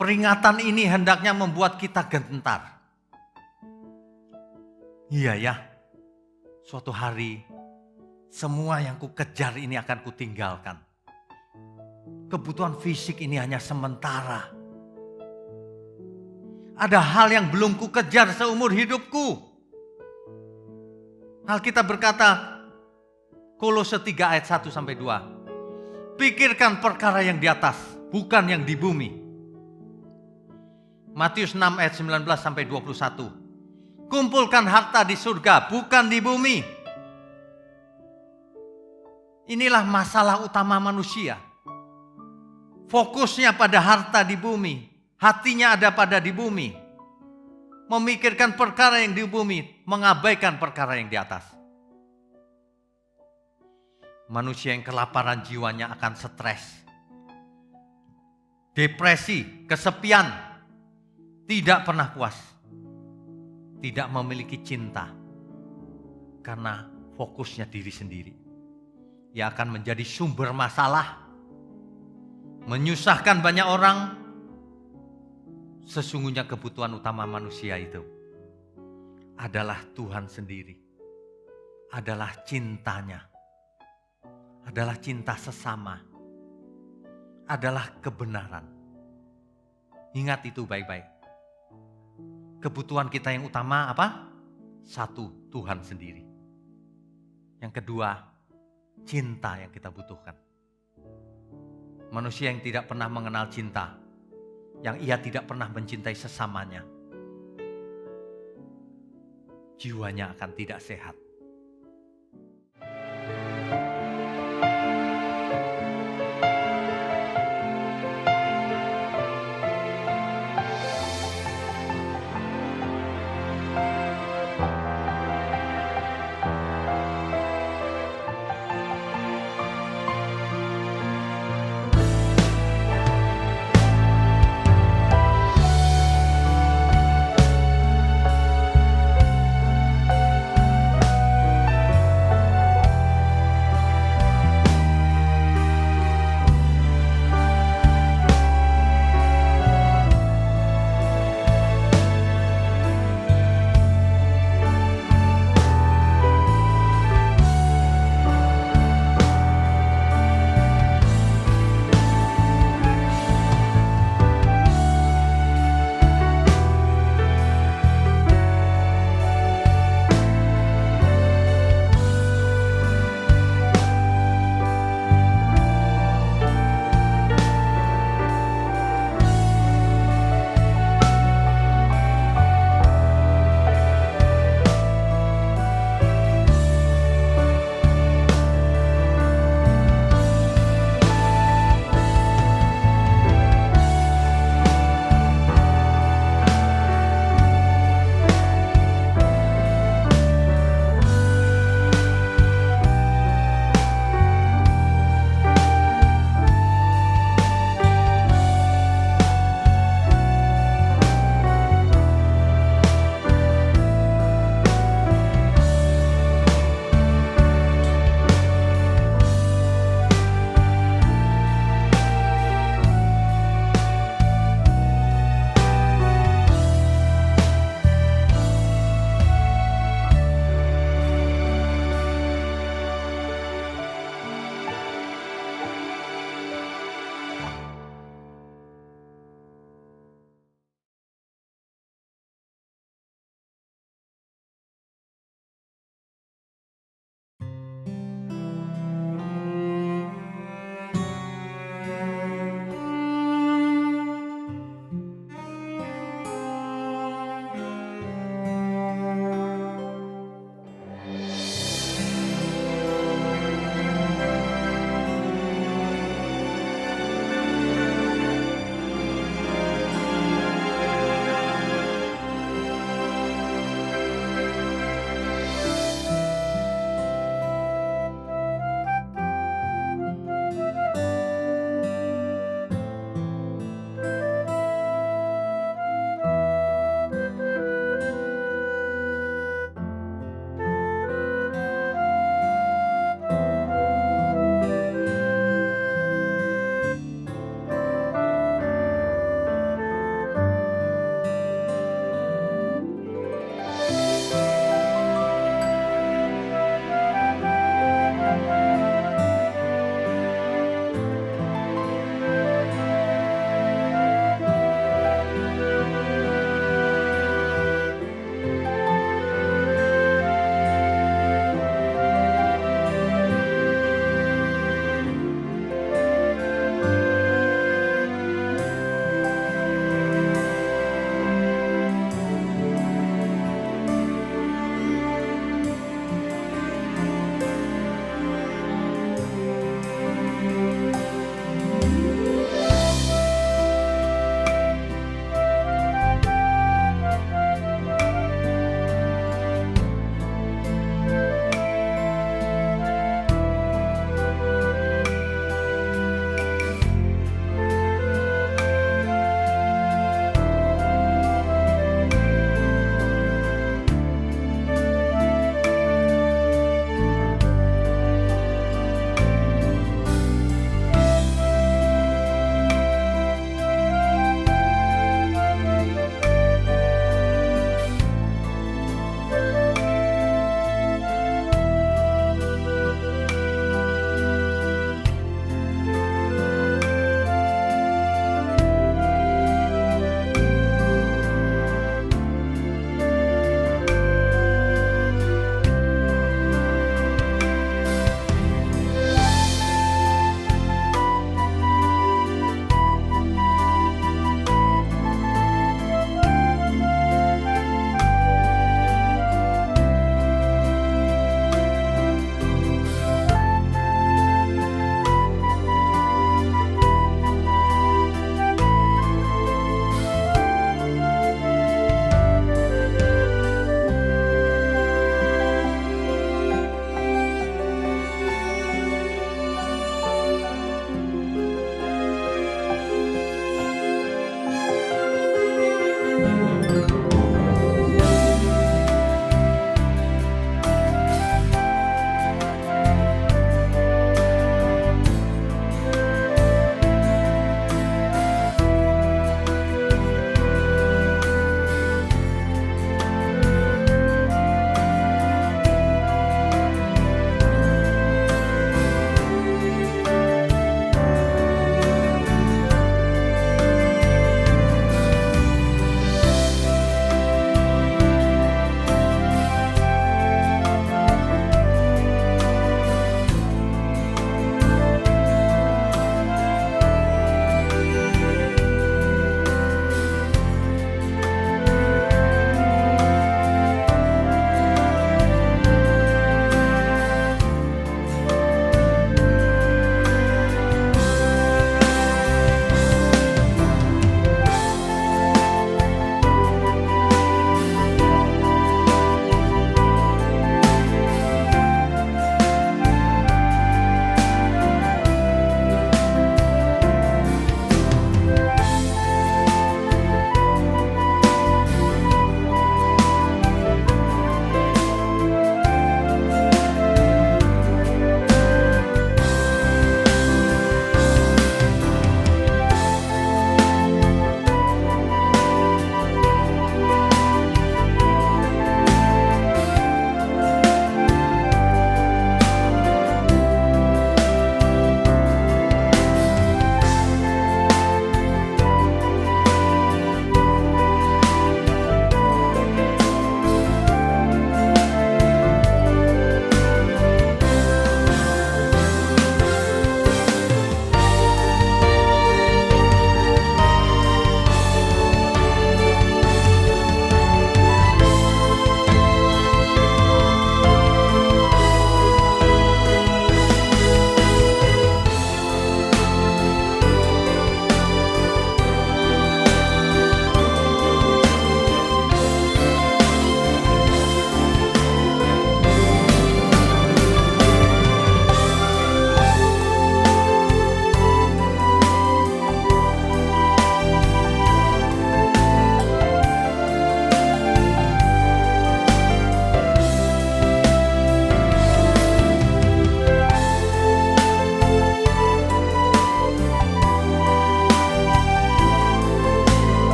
Peringatan ini hendaknya membuat kita gentar. Iya ya, suatu hari semua yang kukejar ini akan kutinggalkan. Kebutuhan fisik ini hanya sementara. Ada hal yang belum kukejar seumur hidupku. Alkitab berkata, Kolose 3 ayat 1-2. Pikirkan perkara yang di atas, bukan yang di bumi. Matius 6 ayat 19-21. Kumpulkan harta di surga, bukan di bumi. Inilah masalah utama manusia. Fokusnya pada harta di bumi. Hatinya ada pada di bumi. Memikirkan perkara yang di bumi, mengabaikan perkara yang di atas. Manusia yang kelaparan jiwanya akan stres. Depresi, kesepian. Tidak pernah puas, tidak memiliki cinta, karena fokusnya diri sendiri. Ia akan menjadi sumber masalah, menyusahkan banyak orang. Sesungguhnya kebutuhan utama manusia itu adalah Tuhan sendiri, adalah cintanya, adalah cinta sesama, adalah kebenaran. Ingat itu baik-baik. Kebutuhan kita yang utama apa? Satu, Tuhan sendiri. Yang kedua, cinta yang kita butuhkan. Manusia yang tidak pernah mengenal cinta, yang ia tidak pernah mencintai sesamanya, jiwanya akan tidak sehat.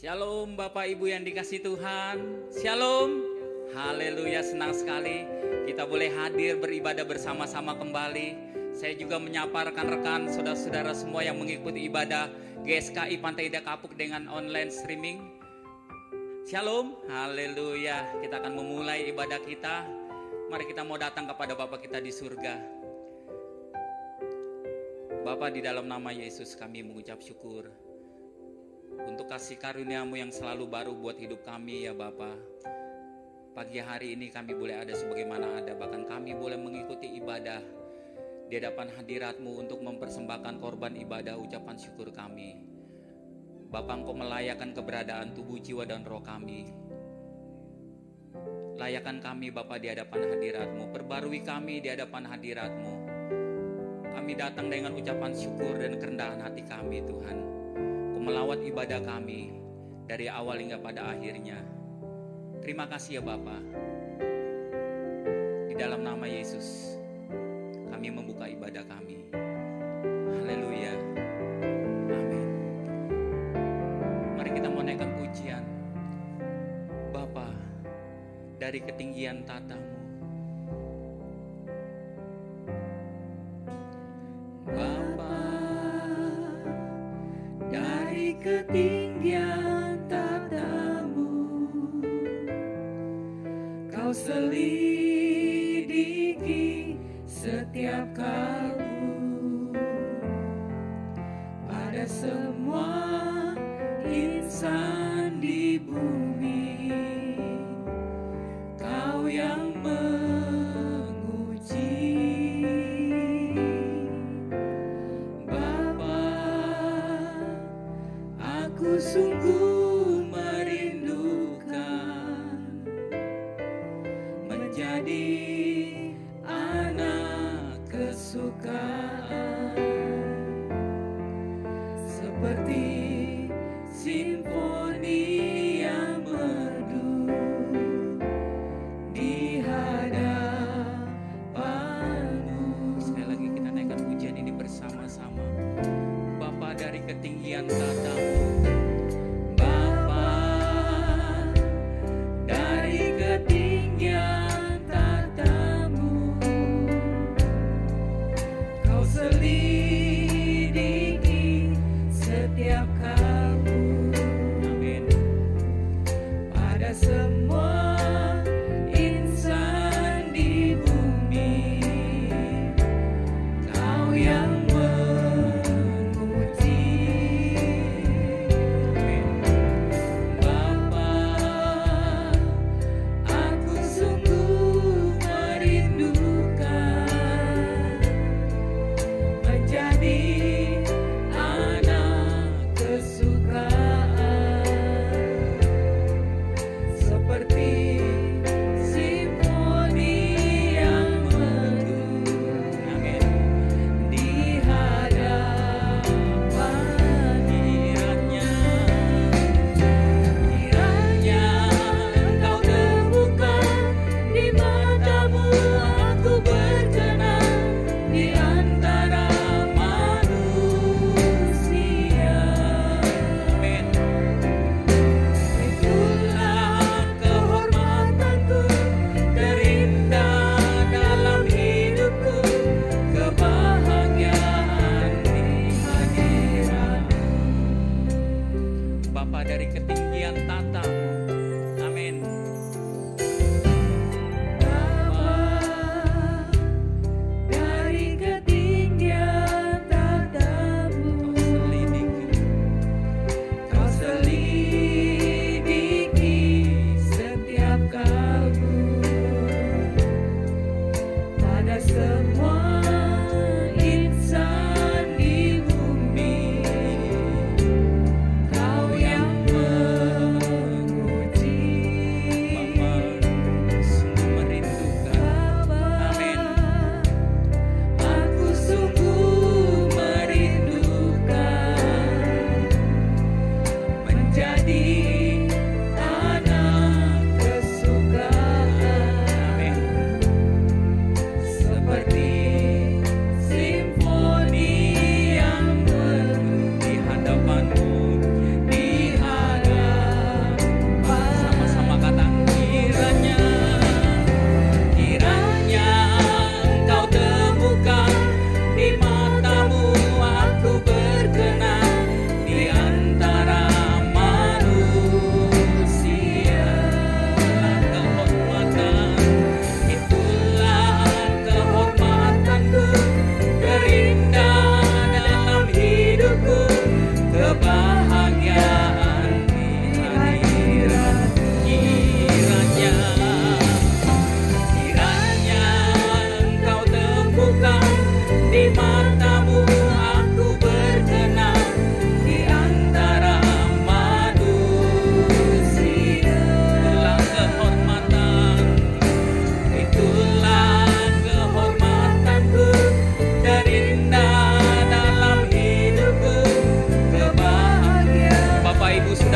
Shalom Bapak Ibu yang dikasih Tuhan. Shalom. Haleluya, senang sekali kita boleh hadir beribadah bersama-sama kembali. Saya juga menyapa rekan-rekan saudara-saudara semua yang mengikuti ibadah GSKI Pantai Indah Kapuk dengan online streaming. Shalom. Haleluya. Kita akan memulai ibadah kita. Mari kita mau datang kepada Bapa kita di surga. Bapa, di dalam nama Yesus kami mengucap syukur untuk kasih karunia-Mu yang selalu baru buat hidup kami ya Bapa. Pagi hari ini kami boleh ada sebagaimana ada, bahkan kami boleh mengikuti ibadah di hadapan hadirat-Mu untuk mempersembahkan korban ibadah ucapan syukur kami. Bapa, Engkau melayakkan keberadaan tubuh, jiwa, dan roh kami. Layakan kami Bapa di hadapan hadirat-Mu, perbarui kami di hadapan hadirat-Mu. Kami datang dengan ucapan syukur dan kerendahan hati kami Tuhan. Melawat ibadah kami dari awal hingga pada akhirnya. Terima kasih ya Bapa. Di dalam nama Yesus kami membuka ibadah kami. Haleluya. Amin. Mari kita mau naikkan pujian. Bapa, dari ketinggian tata-Mu, ketinggian tata-Mu, Kau selidiki setiap kalbu pada semua insan di bumi. Kau yang menguji. Aku sungguh merindukan menjadi anak kesukaan, seperti simfoni yang merdu di hadapan-Mu. Sekali lagi kita naikkan pujian ini bersama-sama. Bapa, dari ketinggian tata-Mu,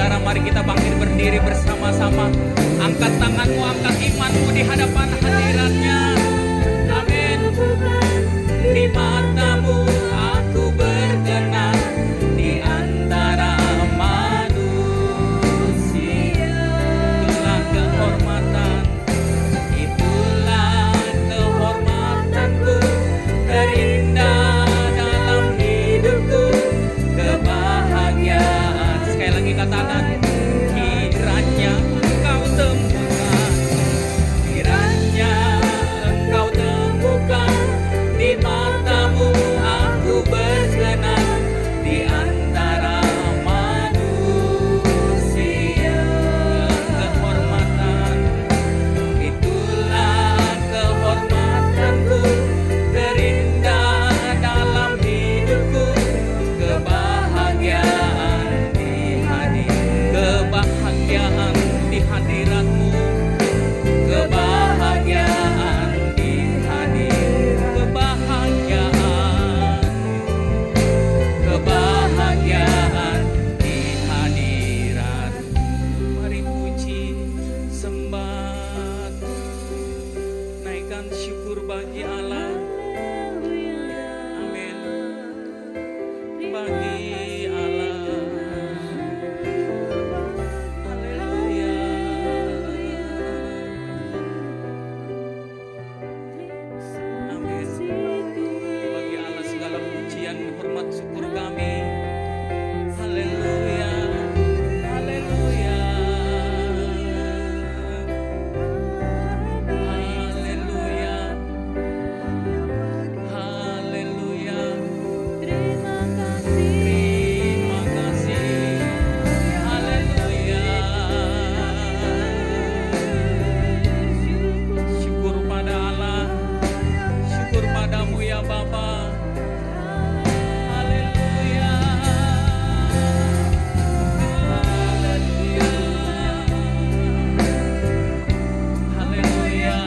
saudara, mari kita bangkit berdiri bersama-sama. Angkat tanganmu, angkat imanmu di hadapan hadiratnya. Amin. Di matamu aku berkenan di antara manusia. Itulah kehormatan, itulah kehormatanku, terindah dalam hidupku, kebahagiaan. Sekali lagi katakan, kiranya engkau temukan, kiranya engkau temukan di matamu aku berkenan di antara manusia. Kehormatan, itulah kehormatanku, terindah dalam hidupku, kebahagiaan di hadiratmu, kebahagiaan di kebahagiaan di hadiratmu. Mari puji, sembah, naikkan syukur bagi Allah. Amin. Bagi Allah. Haleluya. Amin. Bagi Allah segala pujian, hormat, syukur kami. Haleluya. Haleluya. Haleluya. Haleluya. Terima kasih. Haleluya. Syukur pada Allah. Syukur padamu ya Bapa. Haleluya. Haleluya. Haleluya.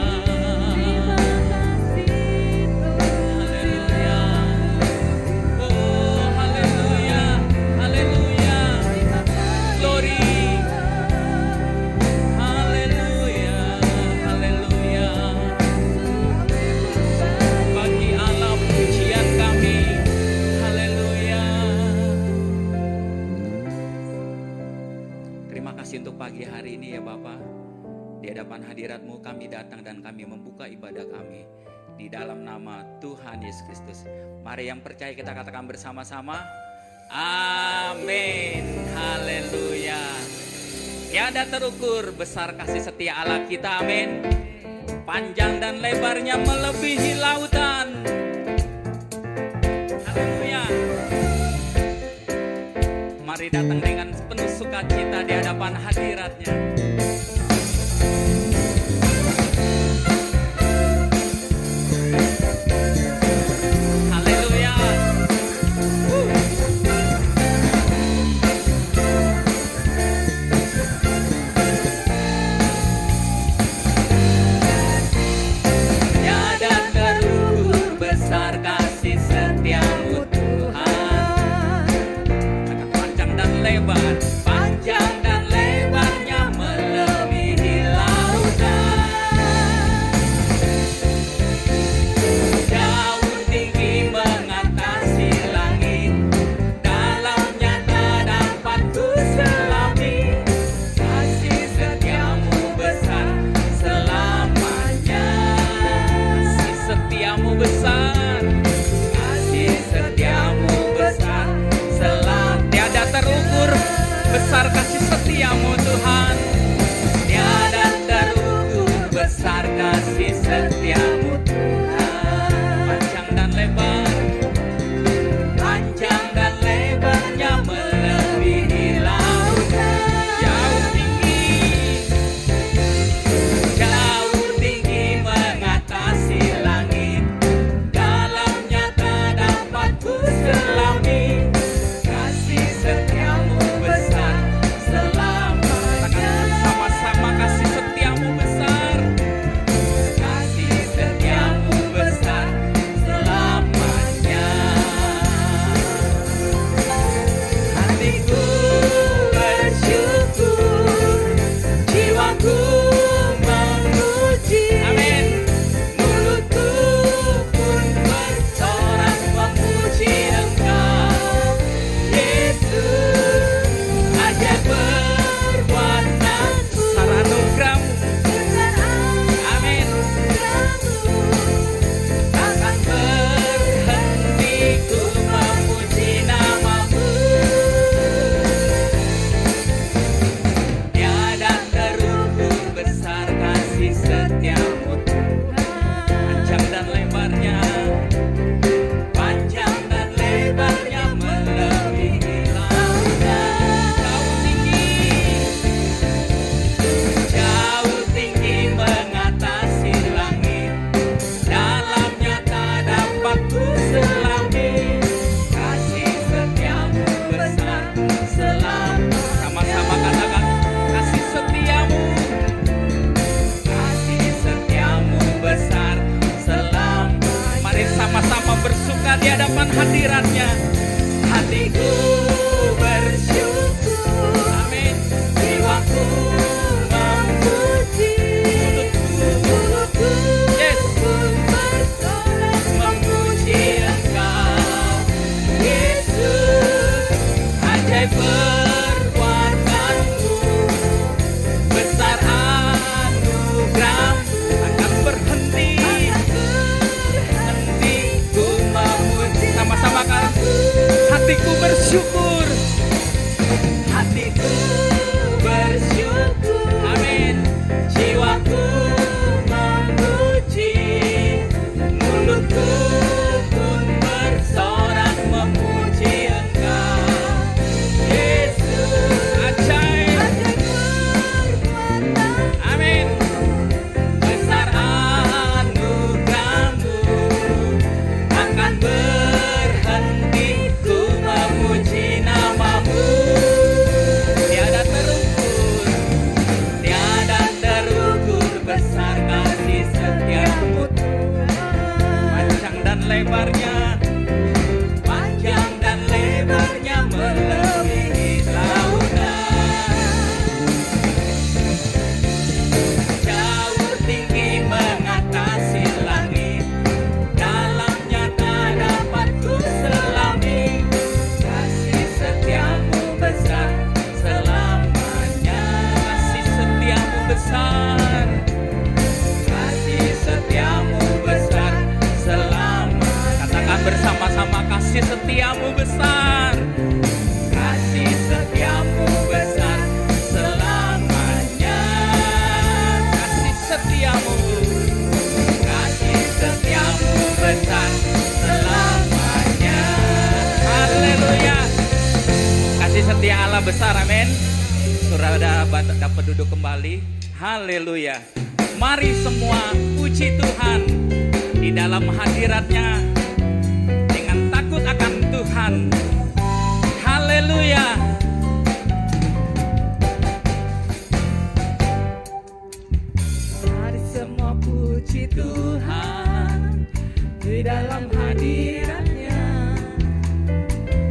Haleluya. Oh, haleluya. Haleluya. Glory. Haleluya. Haleluya. Bagi Allah pujian kami. Haleluya. Terima kasih untuk pagi hari ini ya Bapa. Di hadapan hadirat-Mu kami datang dan kami membuka ibadah kami di dalam nama Tuhan Yesus Kristus. Mari yang percaya kita katakan bersama-sama. Amin. Haleluya. Tiada terukur besar kasih setia Allah kita. Amin. Panjang dan lebarnya melebihi lautan. Haleluya. Mari datang dengan penuh sukacita di hadapan hadirat-Nya. Haleluya. Tiada terukur besar kasih setiamu Tuhan. Panjang dan lebar, panjang dan lebarnya melebihi lautan. Jauh tinggi mengatasi langit, dalamnya tak dapat ku selami. Kasih setiamu besar selamanya. Kasih setiamu besar, kasih setiamu besar selamanya. Tiada terukur besar kasih setiamu Tuhan. Tiada terukur besar kasih setiamu Tuhan. Panjang dan lebar, panjang dan lebarnya melebihi lautan. Jauh tinggi mengatasi langit, dalamnya tak dapat ku selami. Kasih setiamu besar selamanya. saudara dapat duduk kembali. Haleluya. Mari semua puji Tuhan di dalam hadiratnya dengan takut akan Tuhan. Haleluya. Mari semua puji Tuhan di dalam hadiratnya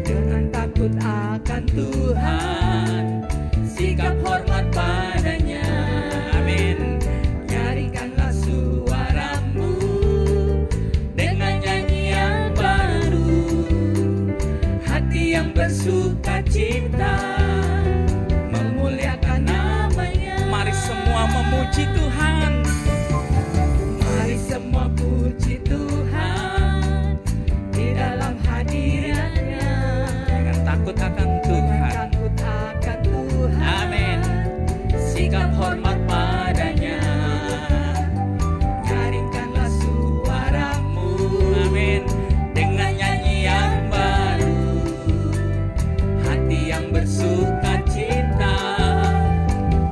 dengan takut akan Tuhan, sikap hormat padanya. Amin. Nyaringkanlah suaramu dengan nyanyian baru, hati yang bersuka cita memuliakan namanya. Mari semua memuji Tuhan. Mari semua puji Tuhan di dalam hadiratnya Dengan takut akan Tuhan. takut akan Tuhan. Amin. Sikap hormat padanya. Nyaringkanlah suaramu. Amin. Dengan nyanyian baru, Hati yang bersuka cita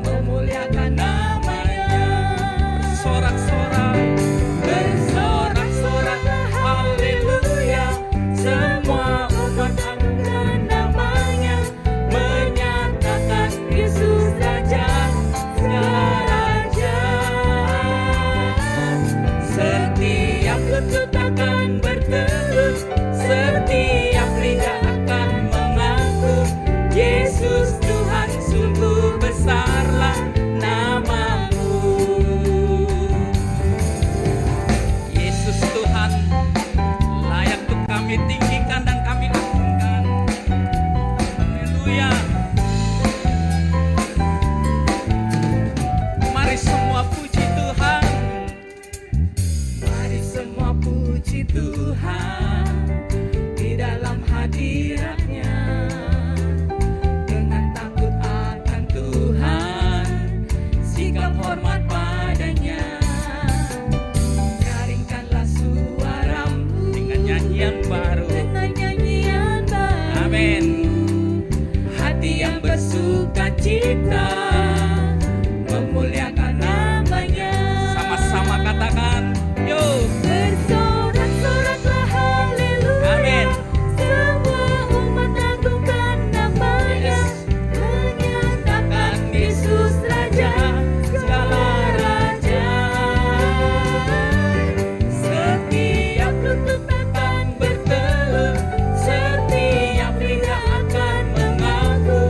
memuliakan namanya. sorak-sorak. Bersorak-soraklah haleluya, semua umat akan namanya, menyatakan Yesus Raja segala raja. Setiap lutut akan bertelut, setiap lidah akan mengaku, Yesus Tuhan, sungguh besarlah namamu. Yesus Tuhan layak untuk kami tinggikan dan kami agungkan. Haleluya. Mari semua puji Tuhan. Mari semua puji Tuhan di dalam hadiratnya dengan takut akan Tuhan, sikap hormat padanya. Nyaringkanlah suaramu Dengan nyanyian baru. dengan nyanyian baru. Amin. Hati yang bersuka cita memuliakan namanya. Sama-sama katakan, yuk. Bersorak-soraklah haleluya. Amin. Semua umat agungkan namanya. Yes. Menyatakan Yesus Raja segala raja. Setiap lutut akan bertelut, setiap lidah akan mengaku,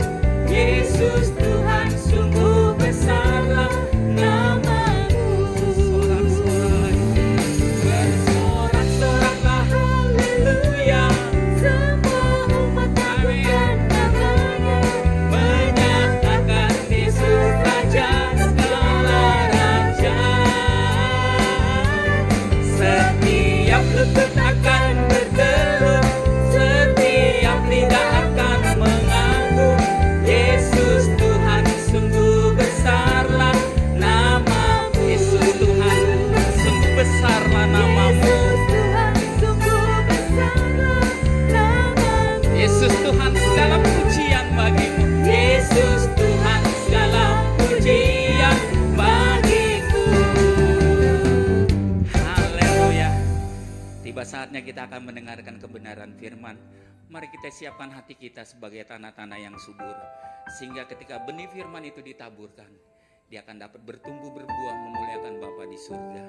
Yesus Tuhan, sungguh besarlah namamu. Sorak-sorak. Bersorak-soraklah haleluya, semua umat agungkan namanya, menyatakan Yesus Raja segala raja. Setiap lutut akan bertelut, setiap lidah akan mengaku, Yesus Tuhan, sungguh besarlah namamu. Yesus Tuhan, sungguh besarlah namamu. Yesus Tuhan, sungguh besarlah namamu. Yesus Tuhan, segala pujian bagimu. Yesus Tuhan, segala pujian bagiku. Haleluya. Tiba saatnya kita akan mendengarkan kebenaran firman. Mari kita siapkan hati kita sebagai tanah-tanah yang subur. Sehingga ketika benih firman itu ditaburkan, dia akan dapat bertumbuh berbuah memuliakan Bapa di surga.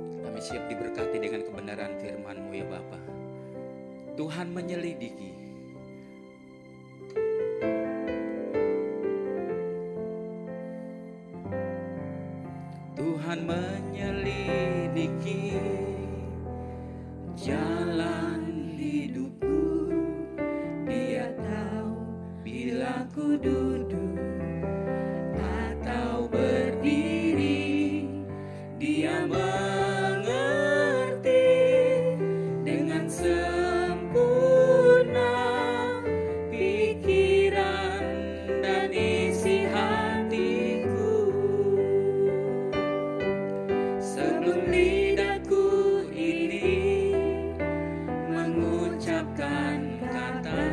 Kami siap diberkati dengan kebenaran firman-Mu ya Bapa. Tuhan menyelidiki. Tuhan menyelidiki Jalan hidupku, Dia tahu bila ku duduk atau berdiri. Dia mengerti dengan sempurna pikiran dan isi hatiku. Sebelum lidahku ini mengucapkan kata,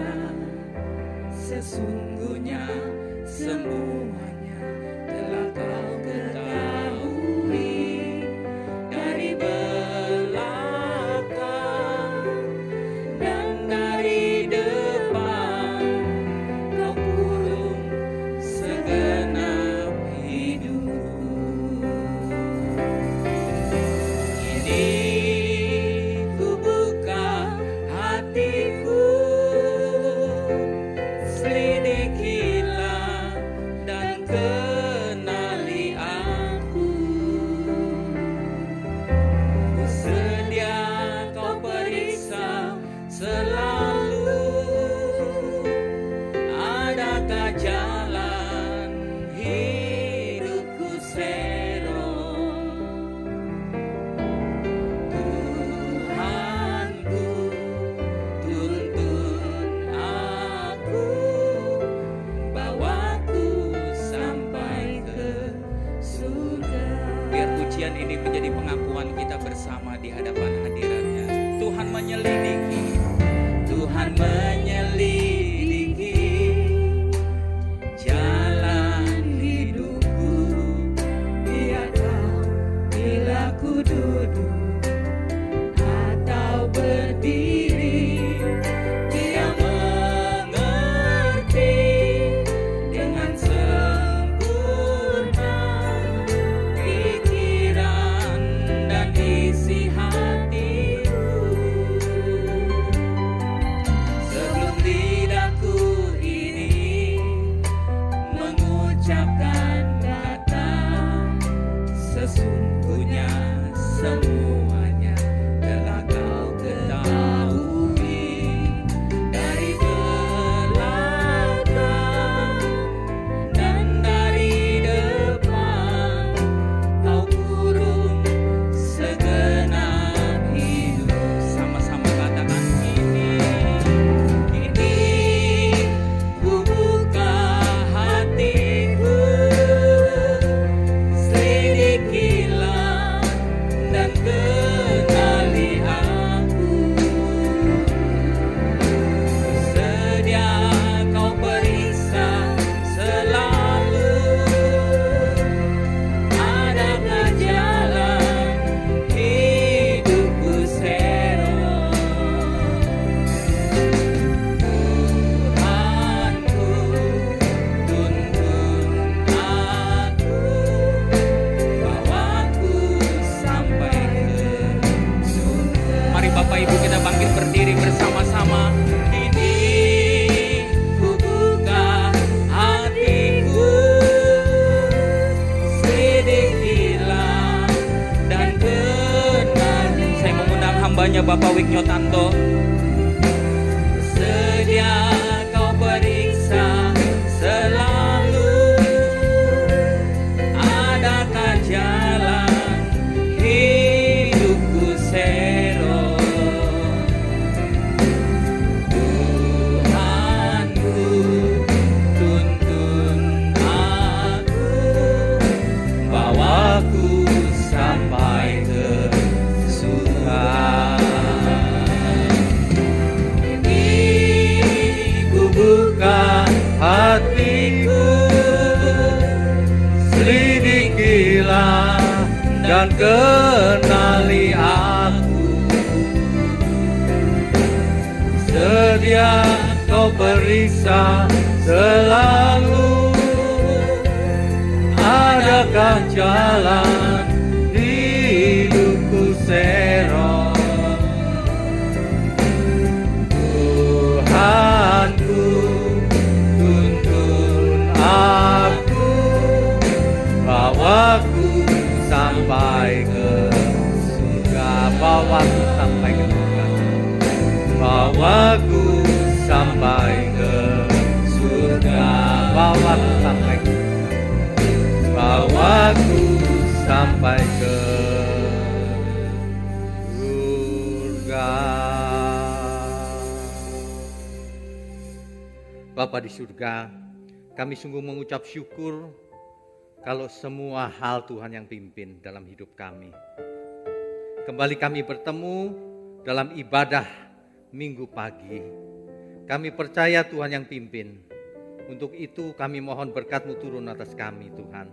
Sesungguhnya semuanya telah kau ketahui, dari belakang dan dari depan kau kurung segenap hidupku. Kini ku buka hatiku, selidikilah dan kenali aku. Ku sedia kau periksa selalu, adakah jalan hidupku serong. Tuhanku, tuntun aku, bawaku sampai ke surga. Biar pujian ini menjadi pengakuan kita bersama di hadapan hadiratnya. Tuhan menyelidiki, Tuhan menyelidiki jalan hidupku, biarkah bila ku duduk atau berdiri, Dia mengerti dengan sempurna pikiran dan isi hatiku. Sebelum lidahku ini mengucapkan kata, sesungguhnya semuanya telah kau ketahui, dari belakang dan dari depan kau kurung segenap hidup. sama-sama katakan Kini ku buka hatiku, selidikilah dan kenali aku. Sedia kau periksa selalu, adakah jalan hidupku serong. Tuhanku, tuntun aku, bawaku sampai ke surga. Mari Bapak Ibu kita bangkit berdiri bersama-sama. Kini ku buka hatiku, selidikilah dan kenali. Saya mengundang hambanya Bapak Wiknyotanto. Sedia kau periksa selalu, adakah jalan hidupku serong. Tuhanku, tuntun aku, bawaku sampai ke surga. Ku buka hatiku, selidikilah dan kenali aku. Sedia kau periksa selalu, adakah jalan hidupku serong. Tuhanku, tuntun aku, bawaku sampai ke surga. Bawaku sampai ke surga. Bawaku sampai ke surga. Bawaku sampai ke surga. Bawaku sampai ke surga. Bapa di surga, kami sungguh mengucap syukur kalau semua hal Tuhan yang pimpin dalam hidup kami. Kembali kami bertemu dalam ibadah minggu pagi. Kami percaya Tuhan yang pimpin. Untuk itu kami mohon berkat-Mu turun atas kami Tuhan.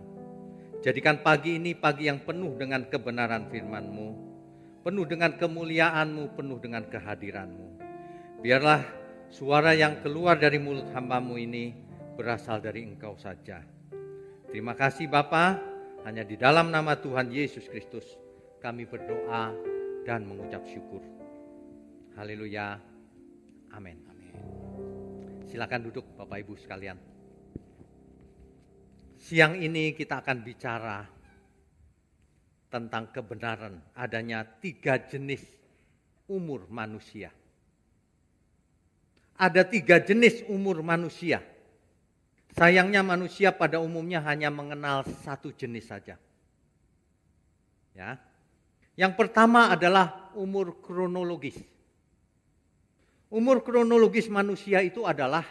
Jadikan pagi ini pagi yang penuh dengan kebenaran firman-Mu, penuh dengan kemuliaan-Mu, penuh dengan kehadiran-Mu. Biarlah suara yang keluar dari mulut hamba-Mu ini berasal dari Engkau saja. Terima kasih Bapa, hanya di dalam nama Tuhan Yesus Kristus kami berdoa dan mengucap syukur. Haleluya. Amin. Silakan duduk Bapak Ibu sekalian. Siang ini kita akan bicara tentang kebenaran adanya 3 jenis umur manusia. Ada 3 jenis umur manusia. Sayangnya manusia pada umumnya hanya mengenal 1 jenis saja. Ya. Yang pertama adalah umur kronologis. Umur kronologis manusia itu adalah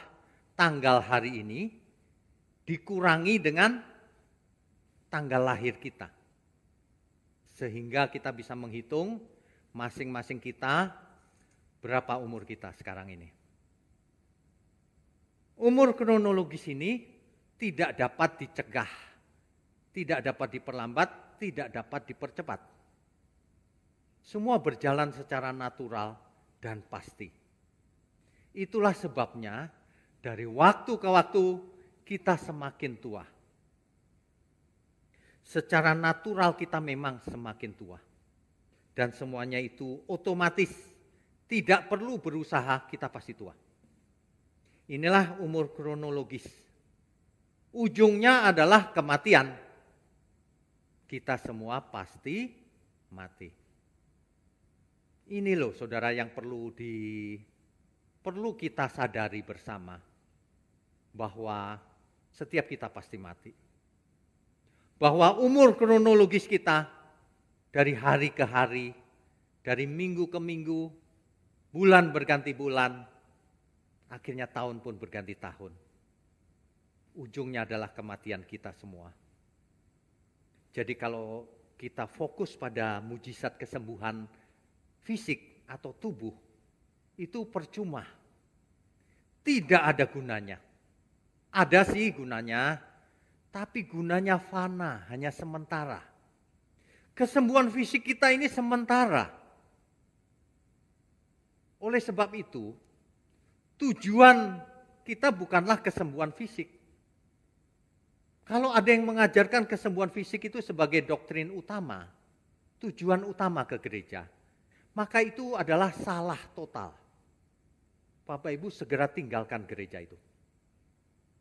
tanggal hari ini dikurangi dengan tanggal lahir kita. Sehingga kita bisa menghitung masing-masing kita berapa umur kita sekarang ini. Umur kronologis ini tidak dapat dicegah, tidak dapat diperlambat, tidak dapat dipercepat. Semua berjalan secara natural dan pasti. Itulah sebabnya dari waktu ke waktu kita semakin tua. Secara natural kita memang semakin tua. Dan semuanya itu otomatis, tidak perlu berusaha, kita pasti tua. Inilah umur kronologis. Ujungnya adalah kematian. Kita semua pasti mati. Ini loh saudara yang perlu kita sadari bersama, bahwa setiap kita pasti mati. Bahwa umur kronologis kita dari hari ke hari, dari minggu ke minggu, bulan berganti bulan, akhirnya tahun pun berganti tahun. Ujungnya adalah kematian kita semua. Jadi kalau kita fokus pada mujizat kesembuhan fisik atau tubuh, itu percuma. Tidak ada gunanya. Ada sih gunanya, tapi gunanya fana, hanya sementara. Kesembuhan fisik kita ini sementara. Oleh sebab itu, tujuan kita bukanlah kesembuhan fisik. Kalau ada yang mengajarkan kesembuhan fisik itu sebagai doktrin utama, tujuan utama ke gereja, maka itu adalah salah total. Bapak Ibu segera tinggalkan gereja itu.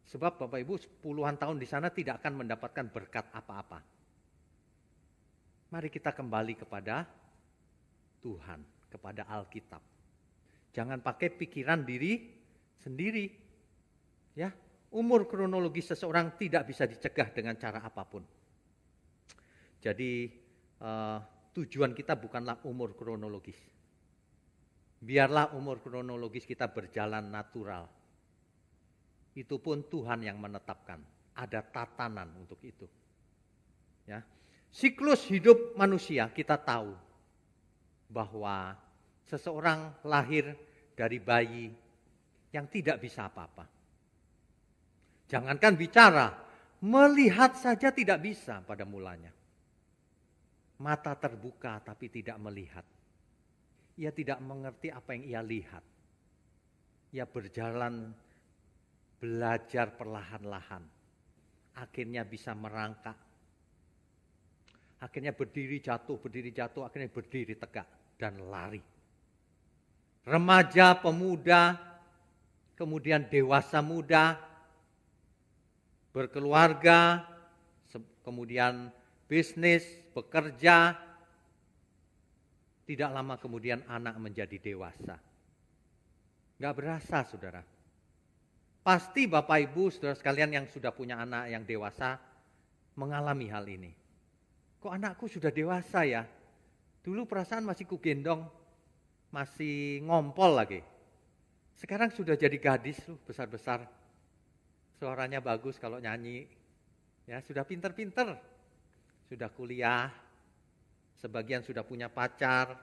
Sebab Bapak Ibu puluhan tahun di sana tidak akan mendapatkan berkat apa-apa. Mari kita kembali kepada Tuhan, kepada Alkitab. Jangan pakai pikiran diri sendiri. Ya, umur kronologis seseorang tidak bisa dicegah dengan cara apapun. Jadi tujuan kita bukanlah umur kronologis. Biarlah umur kronologis kita berjalan natural. Itu pun Tuhan yang menetapkan. Ada tatanan untuk itu. Ya. Siklus hidup manusia kita tahu bahwa seseorang lahir dari bayi yang tidak bisa apa-apa. Jangankan bicara, melihat saja tidak bisa pada mulanya. Mata terbuka tapi tidak melihat. Ia tidak mengerti apa yang ia lihat. Ia berjalan, belajar perlahan-lahan. Akhirnya bisa merangkak. Akhirnya berdiri jatuh, akhirnya berdiri tegak dan lari. Remaja, pemuda, kemudian dewasa muda, berkeluarga, kemudian bisnis, bekerja. Tidak lama kemudian anak menjadi dewasa. Gak berasa saudara. Pasti Bapak Ibu saudara sekalian yang sudah punya anak yang dewasa mengalami hal ini. Kok anakku sudah dewasa ya? Dulu perasaan masih kugendong, masih ngompol lagi. Sekarang sudah jadi gadis loh, besar-besar. Suaranya bagus kalau nyanyi. Ya, sudah pinter-pinter. Sudah kuliah. Sebagian sudah punya pacar.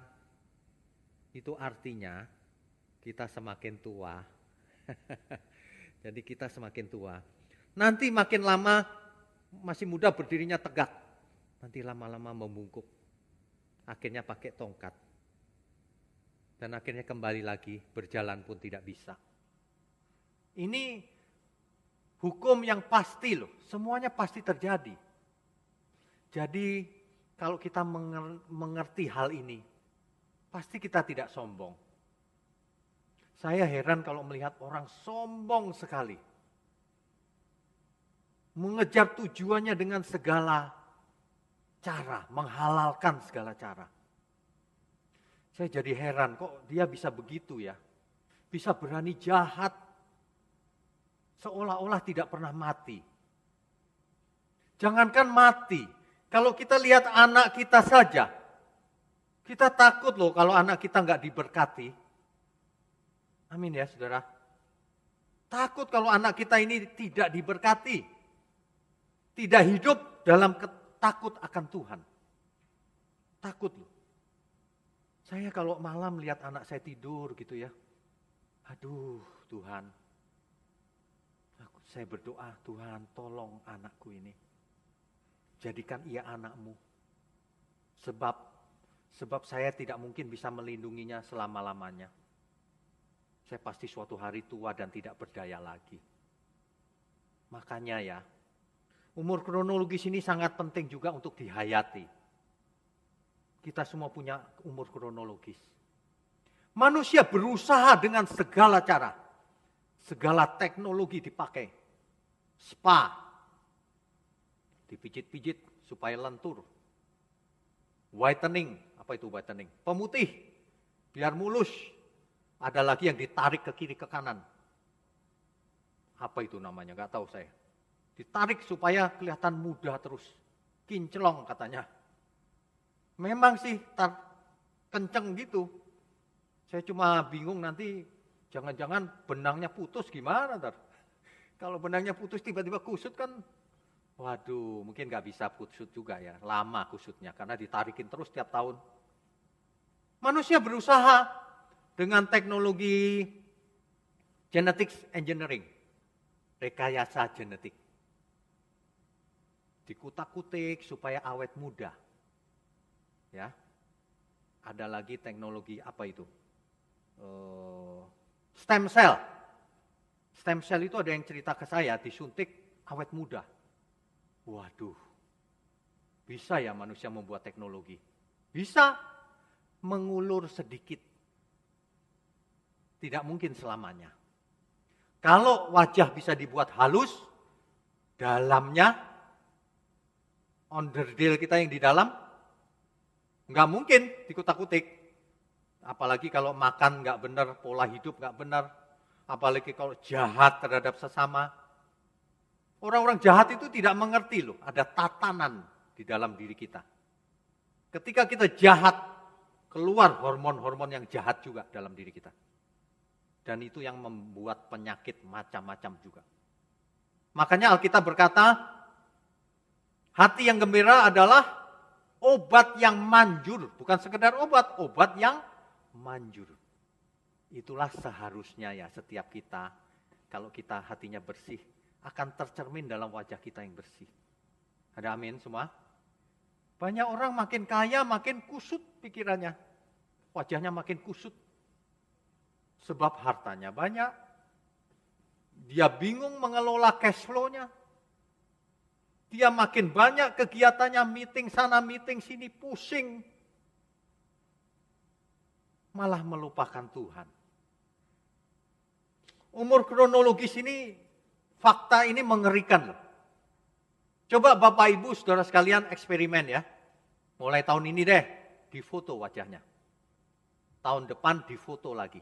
Itu artinya kita semakin tua. Jadi kita semakin tua. Nanti makin lama masih muda berdirinya tegak. Nanti lama-lama membungkuk. Akhirnya pakai tongkat. Dan akhirnya kembali lagi berjalan pun tidak bisa. Ini hukum yang pasti loh. Semuanya pasti terjadi. Jadi kalau kita mengerti hal ini, pasti kita tidak sombong. Saya heran kalau melihat orang sombong sekali. Mengejar tujuannya dengan segala cara, menghalalkan segala cara. Saya jadi heran kok dia bisa begitu ya. Bisa berani jahat. Seolah-olah tidak pernah mati. Jangankan mati. Kalau kita lihat anak kita saja. Kita takut loh kalau anak kita nggak diberkati. Amin ya saudara. Takut kalau anak kita ini tidak diberkati. Tidak hidup dalam takut akan Tuhan. Takut loh. Saya kalau malam lihat anak saya tidur gitu ya. Aduh Tuhan. Saya berdoa, Tuhan tolong anakku ini. Jadikan ia anakmu. Sebab saya tidak mungkin bisa melindunginya selama-lamanya. Saya pasti suatu hari tua dan tidak berdaya lagi. Makanya ya, umur kronologis ini sangat penting juga untuk dihayati. Kita semua punya umur kronologis. Manusia berusaha dengan segala cara. Segala teknologi dipakai. Spa. Dipijit-pijit supaya lentur. Whitening. Apa itu whitening? Pemutih. Biar mulus. Ada lagi yang ditarik ke kiri ke kanan. Apa itu namanya? Gak tahu saya. Ditarik supaya kelihatan muda terus. Kinclong katanya. Memang sih kenceng gitu. Saya cuma bingung nanti jangan-jangan benangnya putus gimana ntar. Kalau benangnya putus tiba-tiba kusut kan. Waduh mungkin gak bisa kusut juga ya. Lama kusutnya karena ditarikin terus tiap tahun. Manusia berusaha dengan teknologi genetics engineering, rekayasa genetik. Dikutak-kutik supaya awet muda. Ya. Ada lagi teknologi apa itu? Stem cell. Stem cell itu ada yang cerita ke saya, disuntik awet muda. Waduh. Bisa ya manusia membuat teknologi? Bisa mengulur sedikit. Tidak mungkin selamanya. Kalau wajah bisa dibuat halus, dalamnya, onderdil kita yang di dalam, nggak mungkin dikutak-kutik. Apalagi kalau makan nggak benar, pola hidup nggak benar. Apalagi kalau jahat terhadap sesama. Orang-orang jahat itu tidak mengerti loh, ada tatanan di dalam diri kita. Ketika kita jahat, keluar hormon-hormon yang jahat juga dalam diri kita. Dan itu yang membuat penyakit macam-macam juga. Makanya Alkitab berkata, hati yang gembira adalah obat yang manjur. Bukan sekedar obat, obat yang manjur. Itulah seharusnya ya setiap kita, kalau kita hatinya bersih, akan tercermin dalam wajah kita yang bersih. Ada amin semua? Banyak orang makin kaya, makin kusut pikirannya. Wajahnya makin kusut. Sebab hartanya banyak. Dia bingung mengelola cash flow-nya. Dia makin banyak kegiatannya, meeting sana, meeting sini, pusing. Malah melupakan Tuhan. Umur kronologis ini, fakta ini mengerikan loh. Coba Bapak Ibu saudara sekalian eksperimen ya. Mulai tahun ini deh, difoto wajahnya. Tahun depan difoto lagi.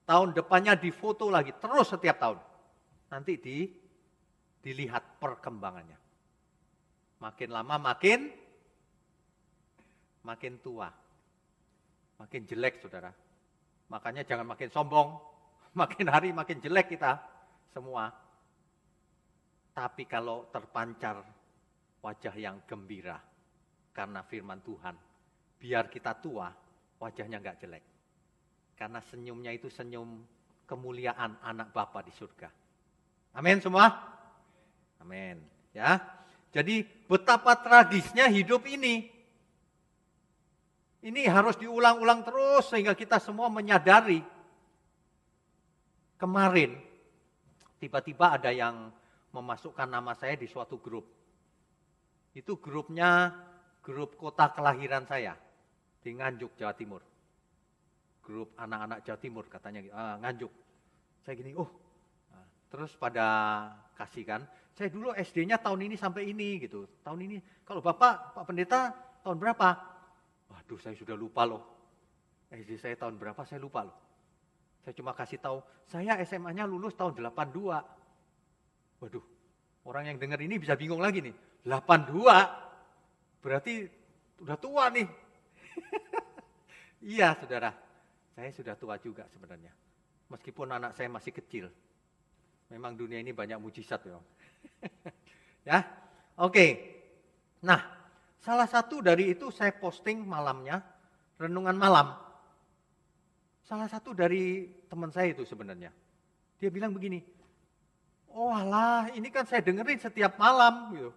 Tahun depannya difoto lagi, terus setiap tahun. Nanti dilihat perkembangannya. Makin lama makin tua. Makin jelek saudara. Makanya jangan makin sombong. Makin hari makin jelek kita semua. Tapi kalau terpancar wajah yang gembira karena firman Tuhan, biar kita tua, wajahnya enggak jelek. Karena senyumnya itu senyum kemuliaan anak Bapa di surga. Amin semua? Amin. Ya. Jadi betapa tragisnya hidup ini. Ini harus diulang-ulang terus sehingga kita semua menyadari. Kemarin tiba-tiba ada yang memasukkan nama saya di suatu grup. Itu grupnya grup kota kelahiran saya di Nganjuk, Jawa Timur. Grup anak-anak Jawa Timur katanya Nganjuk. Saya gini, terus pada kasihkan, saya dulu SD-nya tahun ini sampai ini gitu. Tahun ini, kalau Bapak, Pak Pendeta tahun berapa? Waduh, saya sudah lupa loh. SD saya tahun berapa saya lupa loh. Saya cuma kasih tahu, saya SMA-nya lulus tahun 82. Waduh, orang yang dengar ini bisa bingung lagi nih. 82, berarti udah tua nih. Iya saudara, saya sudah tua juga sebenarnya. Meskipun anak saya masih kecil. Memang dunia ini banyak mujizat ya. Ya, oke. Nah, salah satu dari itu saya posting malamnya, renungan malam. Salah satu dari teman saya itu sebenarnya. Dia bilang begini, oh alah ini kan saya dengerin setiap malam. Gitu.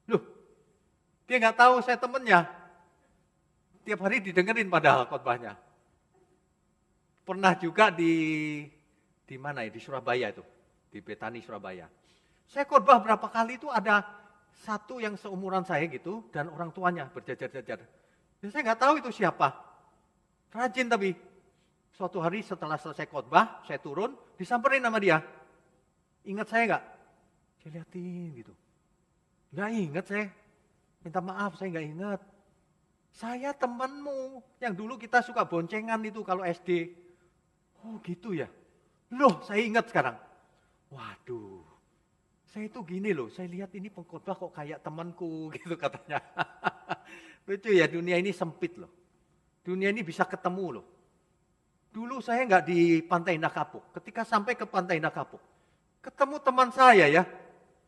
Loh, dia nggak tahu saya temennya. Tiap hari didengerin padahal khotbahnya. Pernah juga di mana ya, di Surabaya itu. Di Betani, Surabaya. Saya khotbah berapa kali itu ada satu yang seumuran saya gitu, dan orang tuanya berjajar-jajar. Dan saya nggak tahu itu siapa. Rajin tapi. Suatu hari setelah selesai khotbah, saya turun, disamperin sama dia. Ingat saya nggak? Saya liatin gitu. Nggak ingat saya. Minta maaf, saya nggak ingat. Saya temanmu yang dulu kita suka boncengan itu kalau SD. Oh gitu ya. Loh, saya ingat sekarang. Waduh, saya itu gini loh, saya lihat ini pengkhotbah kok kayak temanku gitu katanya. Lucu ya, dunia ini sempit loh. Dunia ini bisa ketemu loh. Dulu saya nggak di Pantai Indah Kapuk, ketika sampai ke Pantai Indah Kapuk, ketemu teman saya ya,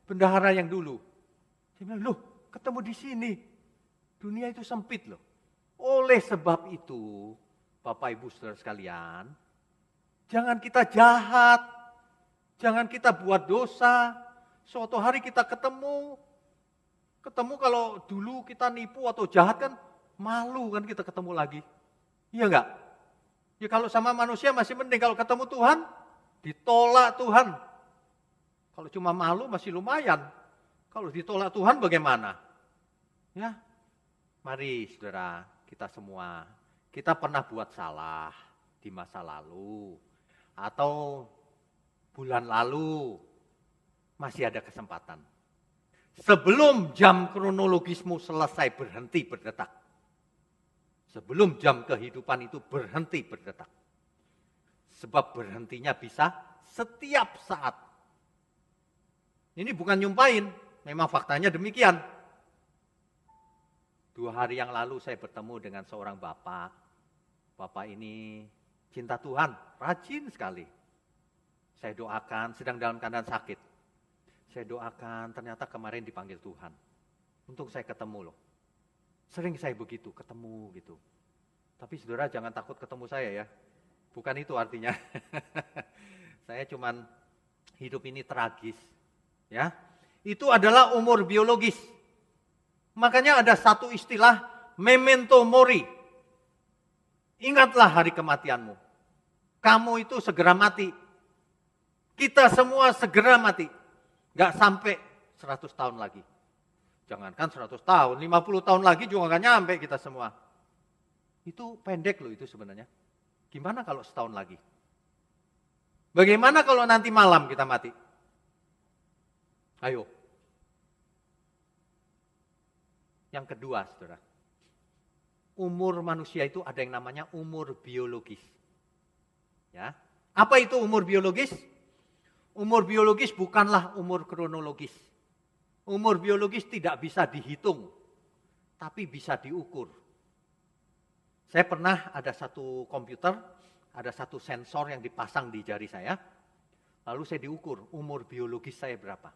bendahara yang dulu. Saya bilang, loh ketemu di sini, dunia itu sempit loh. Oleh sebab itu, Bapak Ibu Saudara sekalian, jangan kita jahat. Jangan kita buat dosa, suatu hari kita ketemu kalau dulu kita nipu atau jahat kan malu kan kita ketemu lagi. Iya enggak? Ya kalau sama manusia masih mending, kalau ketemu Tuhan, ditolak Tuhan. Kalau cuma malu masih lumayan, kalau ditolak Tuhan bagaimana? Ya, mari saudara kita semua, kita pernah buat salah di masa lalu, atau bulan lalu, masih ada kesempatan. Sebelum jam kronologismu selesai berhenti berdetak. Sebelum jam kehidupan itu berhenti berdetak. Sebab berhentinya bisa setiap saat. Ini bukan nyumpain, memang faktanya demikian. 2 hari yang lalu saya bertemu dengan seorang bapak. Bapak ini cinta Tuhan, rajin sekali. Saya doakan, sedang dalam keadaan sakit. Saya doakan, ternyata kemarin dipanggil Tuhan. Untung saya ketemu loh. Sering saya begitu, ketemu gitu. Tapi saudara jangan takut ketemu saya ya. Bukan itu artinya. Saya cuman hidup ini tragis. Ya, itu adalah umur biologis. Makanya ada satu istilah, memento mori. Ingatlah hari kematianmu. Kamu itu segera mati. Kita semua segera mati. Gak sampai 100 tahun lagi. Jangankan 100 tahun, 50 tahun lagi juga gak nyampe kita semua. Itu pendek loh itu sebenarnya. Gimana kalau setahun lagi? Bagaimana kalau nanti malam kita mati? Ayo. Yang kedua, saudara. Umur manusia itu ada yang namanya umur biologis. Ya. Apa itu umur biologis? Umur biologis bukanlah umur kronologis. Umur biologis tidak bisa dihitung, tapi bisa diukur. Saya pernah ada satu komputer, ada satu sensor yang dipasang di jari saya, lalu saya diukur umur biologis saya berapa.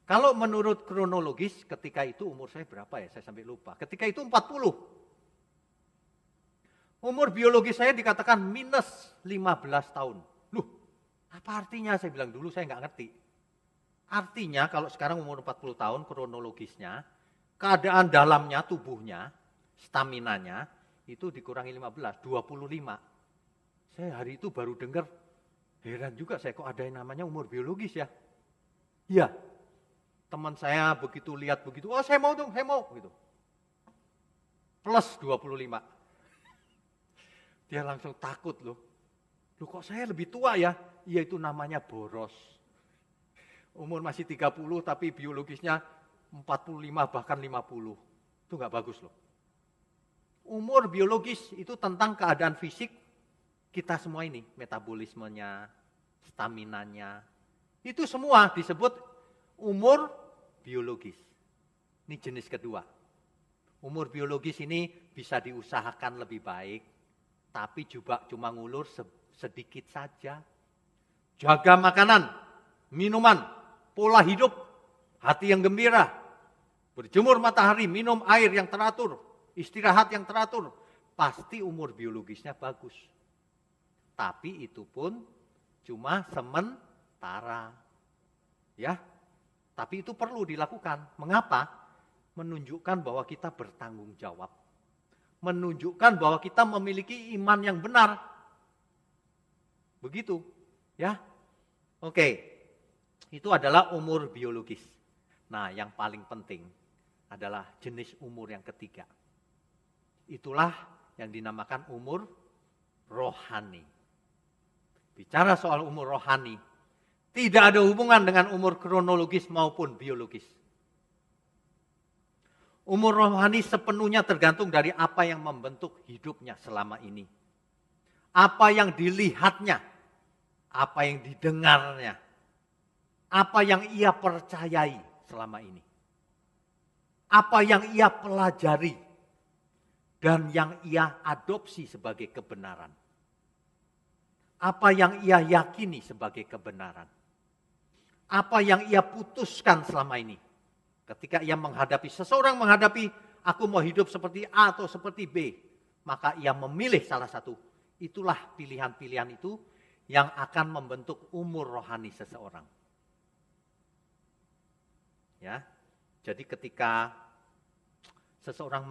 Kalau menurut kronologis, ketika itu umur saya berapa ya, saya sampai lupa. Ketika itu 40. Umur biologis saya dikatakan minus 15 tahun. Loh, Apa artinya? Saya bilang dulu saya nggak ngerti. Artinya kalau sekarang umur 40 tahun kronologisnya, keadaan dalamnya, tubuhnya, staminanya, itu dikurangi 15, 25. Saya hari itu baru dengar, heran juga saya kok ada yang namanya umur biologis ya. Iya, teman saya begitu lihat begitu, oh saya mau dong, saya mau. Gitu. Plus 25. Dia langsung takut loh. Loh kok saya lebih tua ya? Iya itu namanya boros. Umur masih 30 tapi biologisnya 45 bahkan 50. Itu nggak bagus loh. Umur biologis itu tentang keadaan fisik kita semua ini. Metabolismenya, staminanya. Itu semua disebut umur biologis. Ini jenis kedua. Umur biologis ini bisa diusahakan lebih baik. Tapi juga cuma ngulur sedikit saja. Jaga makanan, minuman, pola hidup, hati yang gembira, berjemur matahari, minum air yang teratur, istirahat yang teratur, pasti umur biologisnya bagus. Tapi itu pun cuma sementara. Ya. Tapi itu perlu dilakukan. Mengapa? Menunjukkan bahwa kita bertanggung jawab. Menunjukkan bahwa kita memiliki iman yang benar. Begitu, ya. Oke. Itu adalah umur biologis. Nah, yang paling penting adalah jenis umur yang ketiga. Itulah yang dinamakan umur rohani. Bicara soal umur rohani, tidak ada hubungan dengan umur kronologis maupun biologis. Umur rohani sepenuhnya tergantung dari apa yang membentuk hidupnya selama ini. Apa yang dilihatnya, apa yang didengarnya, apa yang ia percayai selama ini. Apa yang ia pelajari dan yang ia adopsi sebagai kebenaran. Apa yang ia yakini sebagai kebenaran. Apa yang ia putuskan selama ini. Ketika ia seseorang menghadapi, aku mau hidup seperti A atau seperti B. Maka ia memilih salah satu. Itulah pilihan-pilihan itu yang akan membentuk umur rohani seseorang. Ya, jadi ketika seseorang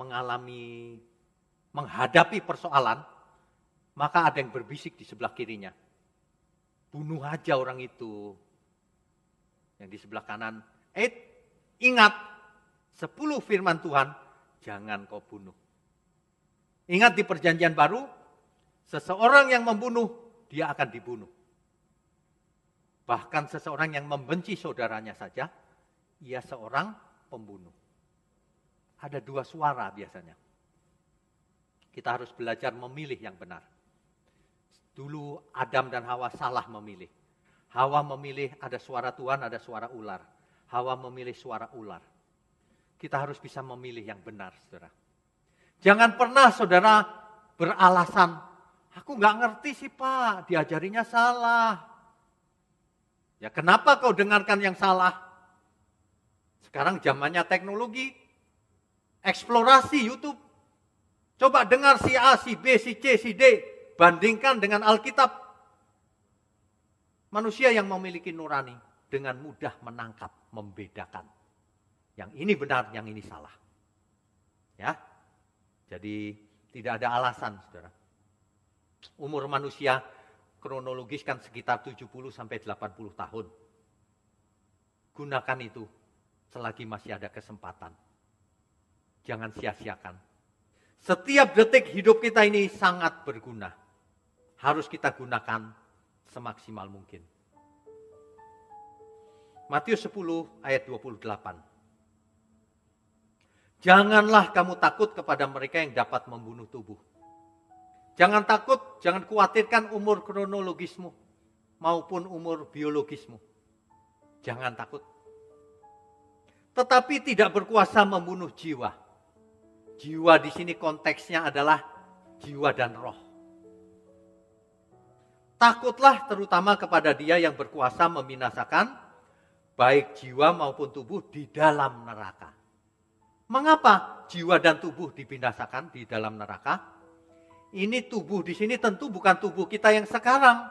menghadapi persoalan, maka ada yang berbisik di sebelah kirinya. Bunuh aja orang itu. Yang di sebelah kanan, ingat 10 firman Tuhan, jangan kau bunuh. Ingat di perjanjian baru, seseorang yang membunuh, dia akan dibunuh. Bahkan seseorang yang membenci saudaranya saja, ia seorang pembunuh. Ada 2 suara biasanya. Kita harus belajar memilih yang benar. Dulu Adam dan Hawa salah memilih. Hawa memilih ada suara Tuhan, ada suara ular. Hawa memilih suara ular. Kita harus bisa memilih yang benar, saudara. Jangan pernah saudara beralasan, aku nggak ngerti sih Pak, diajarinya salah. Ya kenapa kau dengarkan yang salah? Sekarang zamannya teknologi, eksplorasi YouTube. Coba dengar si A, si B, si C, si D, bandingkan dengan Alkitab. Manusia yang memiliki nurani dengan mudah menangkap, membedakan. Yang ini benar, yang ini salah. Ya, jadi tidak ada alasan, saudara. Umur manusia kronologis kan sekitar 70 sampai 80 tahun. Gunakan itu selagi masih ada kesempatan. Jangan sia-siakan. Setiap detik hidup kita ini sangat berguna. Harus kita gunakan semaksimal mungkin. Matius 10 ayat 28. Janganlah kamu takut kepada mereka yang dapat membunuh tubuh. Jangan takut, jangan khawatirkan umur kronologismu maupun umur biologismu. Jangan takut. Tetapi tidak berkuasa membunuh jiwa. Jiwa di sini konteksnya adalah jiwa dan roh. Takutlah terutama kepada Dia yang berkuasa membinasakan baik jiwa maupun tubuh di dalam neraka. Mengapa jiwa dan tubuh dibinasakan di dalam neraka? Ini tubuh di sini tentu bukan tubuh kita yang sekarang.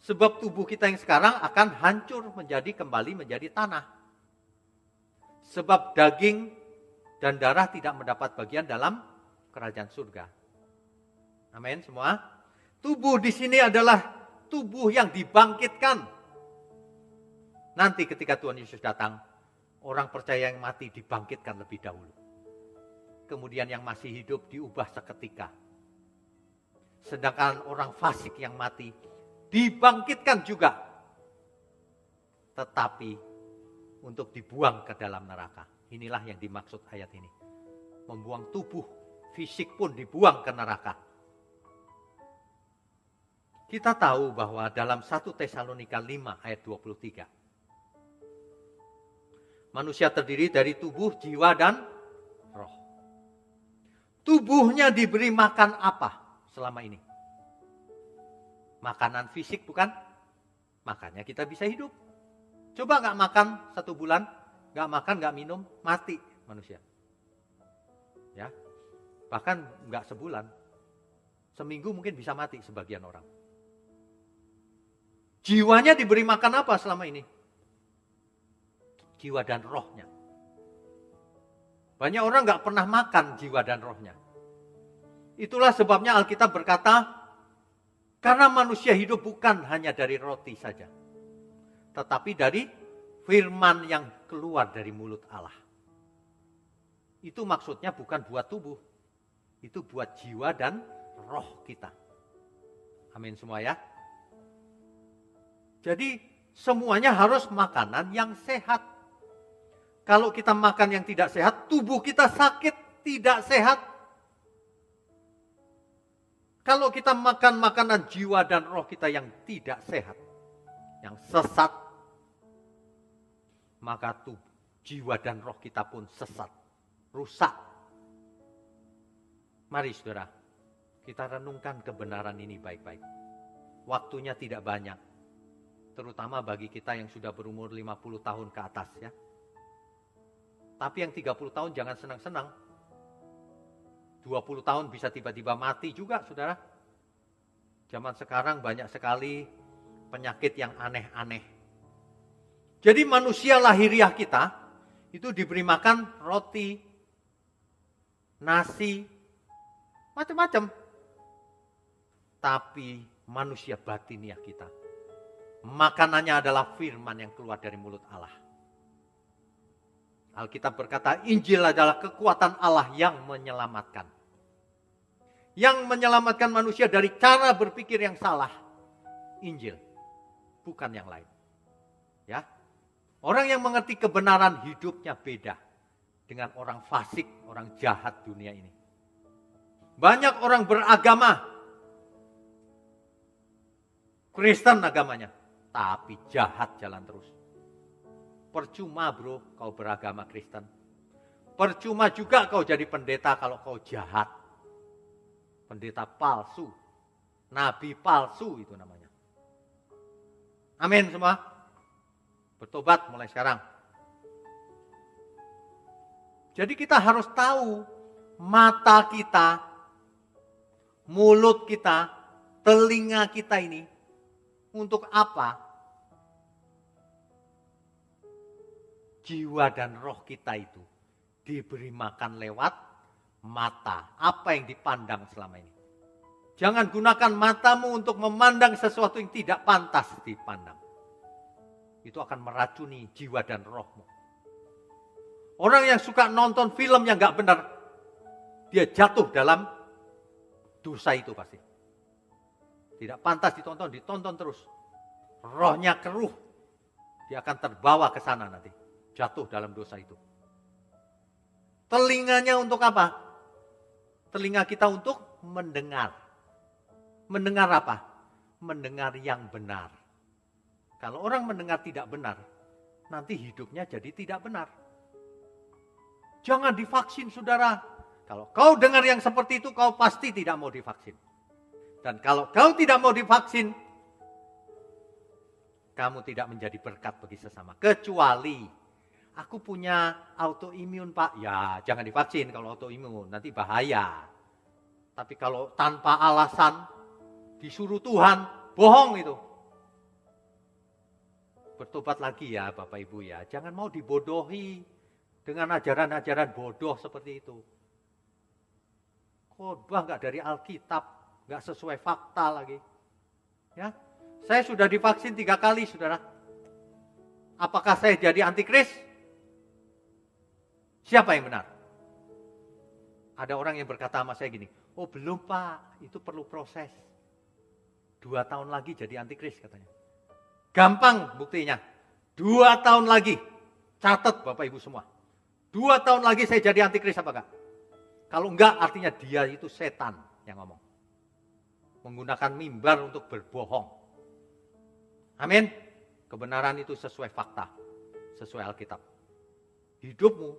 Sebab tubuh kita yang sekarang akan hancur kembali menjadi tanah. Sebab daging dan darah tidak mendapat bagian dalam kerajaan surga. Amin semua. Tubuh di sini adalah tubuh yang dibangkitkan. Nanti ketika Tuhan Yesus datang, orang percaya yang mati dibangkitkan lebih dahulu. Kemudian yang masih hidup diubah seketika. Sedangkan orang fasik yang mati dibangkitkan juga. Tetapi untuk dibuang ke dalam neraka. Inilah yang dimaksud ayat ini. Membuang tubuh, fisik pun dibuang ke neraka. Kita tahu bahwa dalam 1 Tesalonika 5 ayat 23. Manusia terdiri dari tubuh, jiwa, dan roh. Tubuhnya diberi makan apa selama ini? Makanan fisik bukan? Makanya kita bisa hidup. Coba gak makan 1 bulan, gak makan, gak minum, mati manusia. Ya, bahkan gak sebulan. Seminggu mungkin bisa mati sebagian orang. Jiwanya diberi makan apa selama ini? Jiwa dan rohnya. Banyak orang gak pernah makan jiwa dan rohnya. Itulah sebabnya Alkitab berkata, karena manusia hidup bukan hanya dari roti saja, tetapi dari firman yang keluar dari mulut Allah. Itu maksudnya bukan buat tubuh, itu buat jiwa dan roh kita. Amin semua ya. Jadi semuanya harus makanan yang sehat. Kalau kita makan yang tidak sehat, tubuh kita sakit, tidak sehat. Kalau kita makan makanan jiwa dan roh kita yang tidak sehat, yang sesat, maka tubuh, jiwa dan roh kita pun sesat, rusak. Mari saudara, kita renungkan kebenaran ini baik-baik. Waktunya tidak banyak, terutama bagi kita yang sudah berumur 50 tahun ke atas ya. Tapi yang 30 tahun jangan senang-senang. 20 tahun bisa tiba-tiba mati juga, saudara. Zaman sekarang banyak sekali penyakit yang aneh-aneh. Jadi manusia lahiriah kita itu diberi makan roti, nasi, macam-macam. Tapi manusia batiniah kita, makanannya adalah firman yang keluar dari mulut Allah. Alkitab berkata, Injil adalah kekuatan Allah yang menyelamatkan. Yang menyelamatkan manusia dari cara berpikir yang salah. Injil, bukan yang lain. Ya, orang yang mengerti kebenaran hidupnya beda dengan orang fasik, orang jahat dunia ini. Banyak orang beragama, Kristen agamanya, tapi jahat jalan terus. Percuma bro kau beragama Kristen. Percuma juga kau jadi pendeta kalau kau jahat. Pendeta palsu. Nabi palsu itu namanya. Amin semua. Bertobat mulai sekarang. Jadi kita harus tahu mata kita, mulut kita, telinga kita ini untuk apa? Jiwa dan roh kita itu diberi makan lewat mata. Apa yang dipandang selama ini. Jangan gunakan matamu untuk memandang sesuatu yang tidak pantas dipandang. Itu akan meracuni jiwa dan rohmu. Orang yang suka nonton film yang gak benar, dia jatuh dalam dosa itu pasti. Tidak pantas ditonton terus. Rohnya keruh. Dia akan terbawa ke sana nanti. Jatuh dalam dosa itu. Telinganya untuk apa? Telinga kita untuk mendengar. Mendengar apa? Mendengar yang benar. Kalau orang mendengar tidak benar, nanti hidupnya jadi tidak benar. Jangan divaksin saudara. Kalau kau dengar yang seperti itu, kau pasti tidak mau divaksin. Dan kalau kau tidak mau divaksin, kamu tidak menjadi berkat bagi sesama. Kecuali aku punya autoimun pak, ya jangan divaksin kalau autoimun, nanti bahaya. Tapi kalau tanpa alasan, disuruh Tuhan, bohong itu. bertobat lagi ya Bapak Ibu ya. Jangan mau dibodohi dengan ajaran-ajaran bodoh seperti itu. Khotbah nggak dari Alkitab, nggak sesuai fakta lagi. Ya, saya sudah divaksin 3 kali, saudara. Apakah saya jadi antikris? Siapa yang benar? Ada orang yang berkata sama saya gini, oh belum Pak, itu perlu proses. 2 tahun lagi jadi antikris katanya. Gampang buktinya. 2 tahun lagi. Catat Bapak Ibu semua. 2 tahun lagi saya jadi antikris apa enggak? Kalau enggak artinya dia itu setan yang ngomong. Menggunakan mimbar untuk berbohong. Amin. Kebenaran itu sesuai fakta. Sesuai Alkitab. Hidupmu,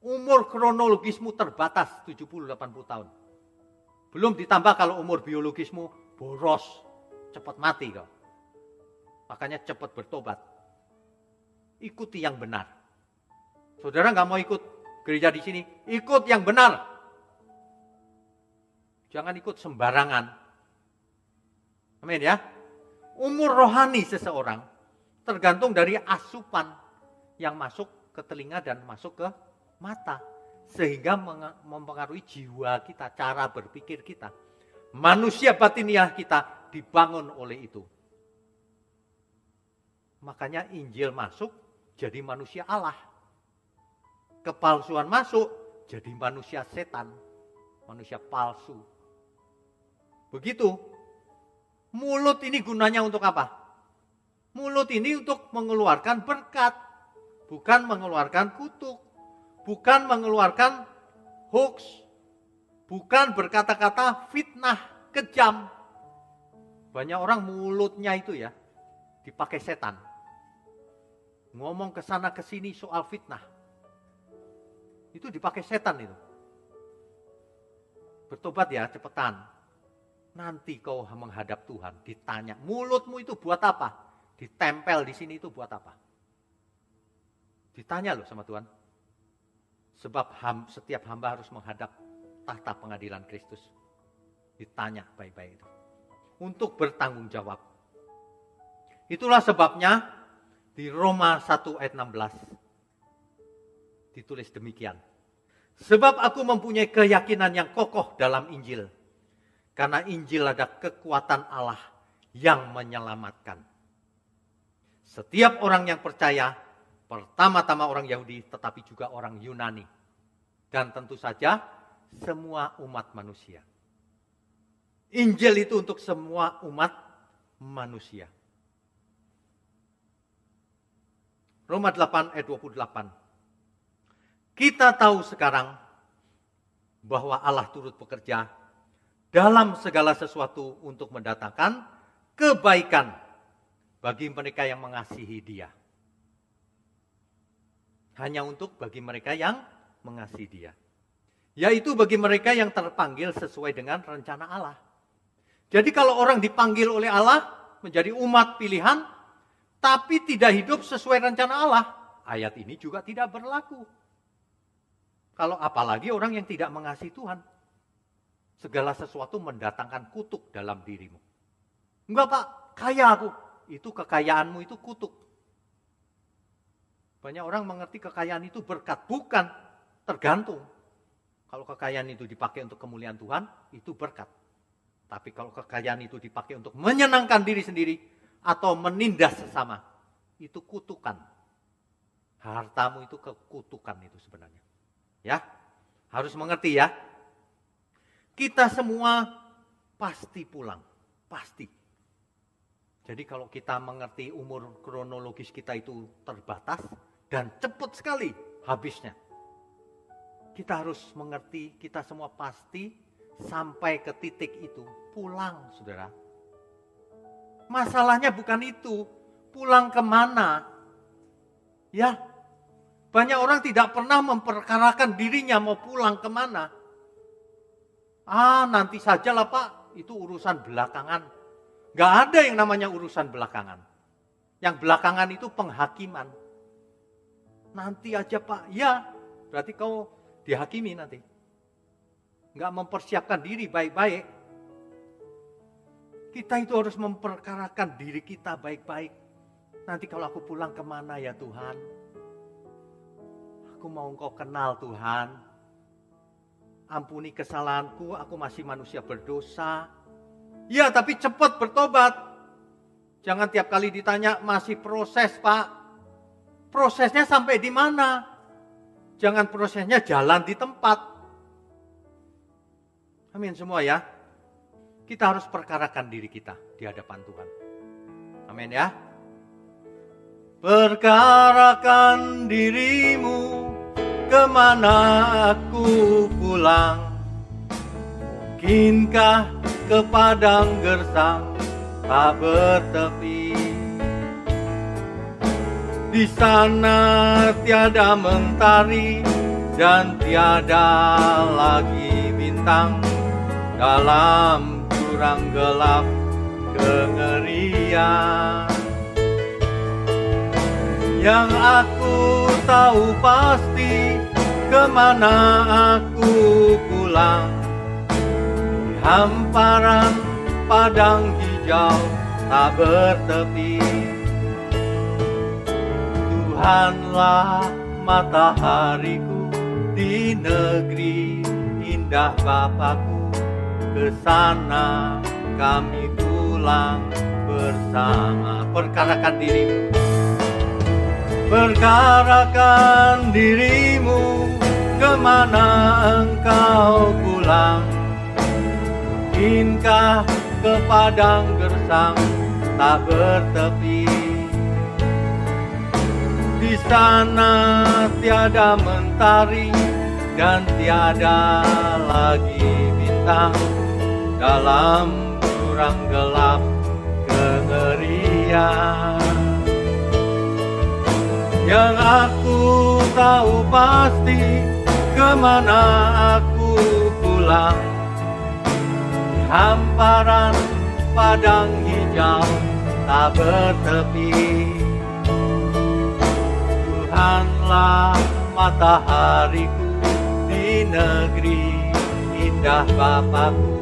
umur kronologismu terbatas 70-80 tahun. Belum ditambah kalau umur biologismu boros. Cepat mati kau. Makanya cepat bertobat. Ikuti yang benar. Saudara nggak mau ikut gereja di sini, ikut yang benar. Jangan ikut sembarangan. Amin ya. Umur rohani seseorang tergantung dari asupan yang masuk ke telinga dan masuk ke mata. Sehingga mempengaruhi jiwa kita, cara berpikir kita. Manusia batiniah kita dibangun oleh itu. Makanya Injil masuk jadi manusia Allah. Kepalsuan masuk jadi manusia setan. Manusia palsu. Begitu. Mulut ini gunanya untuk apa? Mulut ini untuk mengeluarkan berkat. Bukan mengeluarkan kutuk. Bukan mengeluarkan hoax. Bukan berkata-kata fitnah, kejam. Banyak orang mulutnya itu ya, dipakai setan. Ngomong ke sana ke sini soal fitnah. Itu dipakai setan itu. Bertobat ya, cepetan. Nanti kau menghadap Tuhan, ditanya, mulutmu itu buat apa? Ditempel di sini itu buat apa? Ditanya loh sama Tuhan. Sebab setiap hamba harus menghadap tahta pengadilan Kristus. Ditanya baik-baik itu. Untuk bertanggung jawab. Itulah sebabnya di Roma 1 ayat 16 ditulis demikian. Sebab aku mempunyai keyakinan yang kokoh dalam Injil. Karena Injil ada kekuatan Allah yang menyelamatkan. Setiap orang yang percaya, pertama-tama orang Yahudi tetapi juga orang Yunani. Dan tentu saja semua umat manusia. Injil itu untuk semua umat manusia. Roma 8 ayat 28. Kita tahu sekarang bahwa Allah turut bekerja dalam segala sesuatu untuk mendatangkan kebaikan bagi mereka yang mengasihi Dia. Hanya untuk bagi mereka yang mengasihi Dia. Yaitu bagi mereka yang terpanggil sesuai dengan rencana Allah. Jadi kalau orang dipanggil oleh Allah menjadi umat pilihan, tapi tidak hidup sesuai rencana Allah, ayat ini juga tidak berlaku. Kalau apalagi orang yang tidak mengasihi Tuhan, segala sesuatu mendatangkan kutuk dalam dirimu. Enggak Pak, kaya aku. Itu kekayaanmu itu kutuk. Banyak orang mengerti kekayaan itu berkat. Bukan, tergantung. Kalau kekayaan itu dipakai untuk kemuliaan Tuhan, itu berkat. Tapi kalau kekayaan itu dipakai untuk menyenangkan diri sendiri, atau menindas sesama, itu kutukan. Hartamu itu kekutukan itu sebenarnya. Ya, harus mengerti ya. Kita semua pasti pulang, pasti. Jadi kalau kita mengerti umur kronologis kita itu terbatas dan cepat sekali habisnya. Kita harus mengerti kita semua pasti sampai ke titik itu pulang, saudara. Masalahnya bukan itu, pulang kemana? Ya, banyak orang tidak pernah memperkarakan dirinya mau pulang kemana. Nanti sajalah Pak, itu urusan belakangan. Gak ada yang namanya urusan belakangan. Yang belakangan itu penghakiman. Nanti aja Pak, ya berarti kau dihakimi nanti. Gak mempersiapkan diri baik-baik. Kita itu harus memperkarakan diri kita baik-baik. Nanti kalau aku pulang kemana ya Tuhan? Aku mau Engkau kenal Tuhan. Ampuni kesalahanku, aku masih manusia berdosa. Ya, tapi cepat bertobat. Jangan tiap kali ditanya, masih proses Pak. Prosesnya sampai di mana? Jangan prosesnya jalan di tempat. Amin semua ya. Kita harus perkarakan diri kita di hadapan Tuhan. Amin ya. Perkarakan dirimu, kemana aku pulang? Mungkinkah ke padang gersang tak bertepi? Di sana tiada mentari dan tiada lagi bintang, dalam jurang gelap kengerian. Yang aku tahu pasti, kemana aku pulang? Di hamparan padang hijau tak bertepi. Tuhanlah matahariku di negeri indah Bapakku. Ke sana kami pulang bersama. Perkarakan dirimu. Perkarakan dirimu, kemana engkau pulang? Mungkinkah ke padang gersang tak bertepi? Di sana tiada mentari dan tiada lagi bintang, dalam jurang gelap kengerian. Yang aku tahu pasti, kemana aku pulang? Di hamparan padang hijau tak bertepi. Tuhanlah matahariku di negeri indah Bapakku.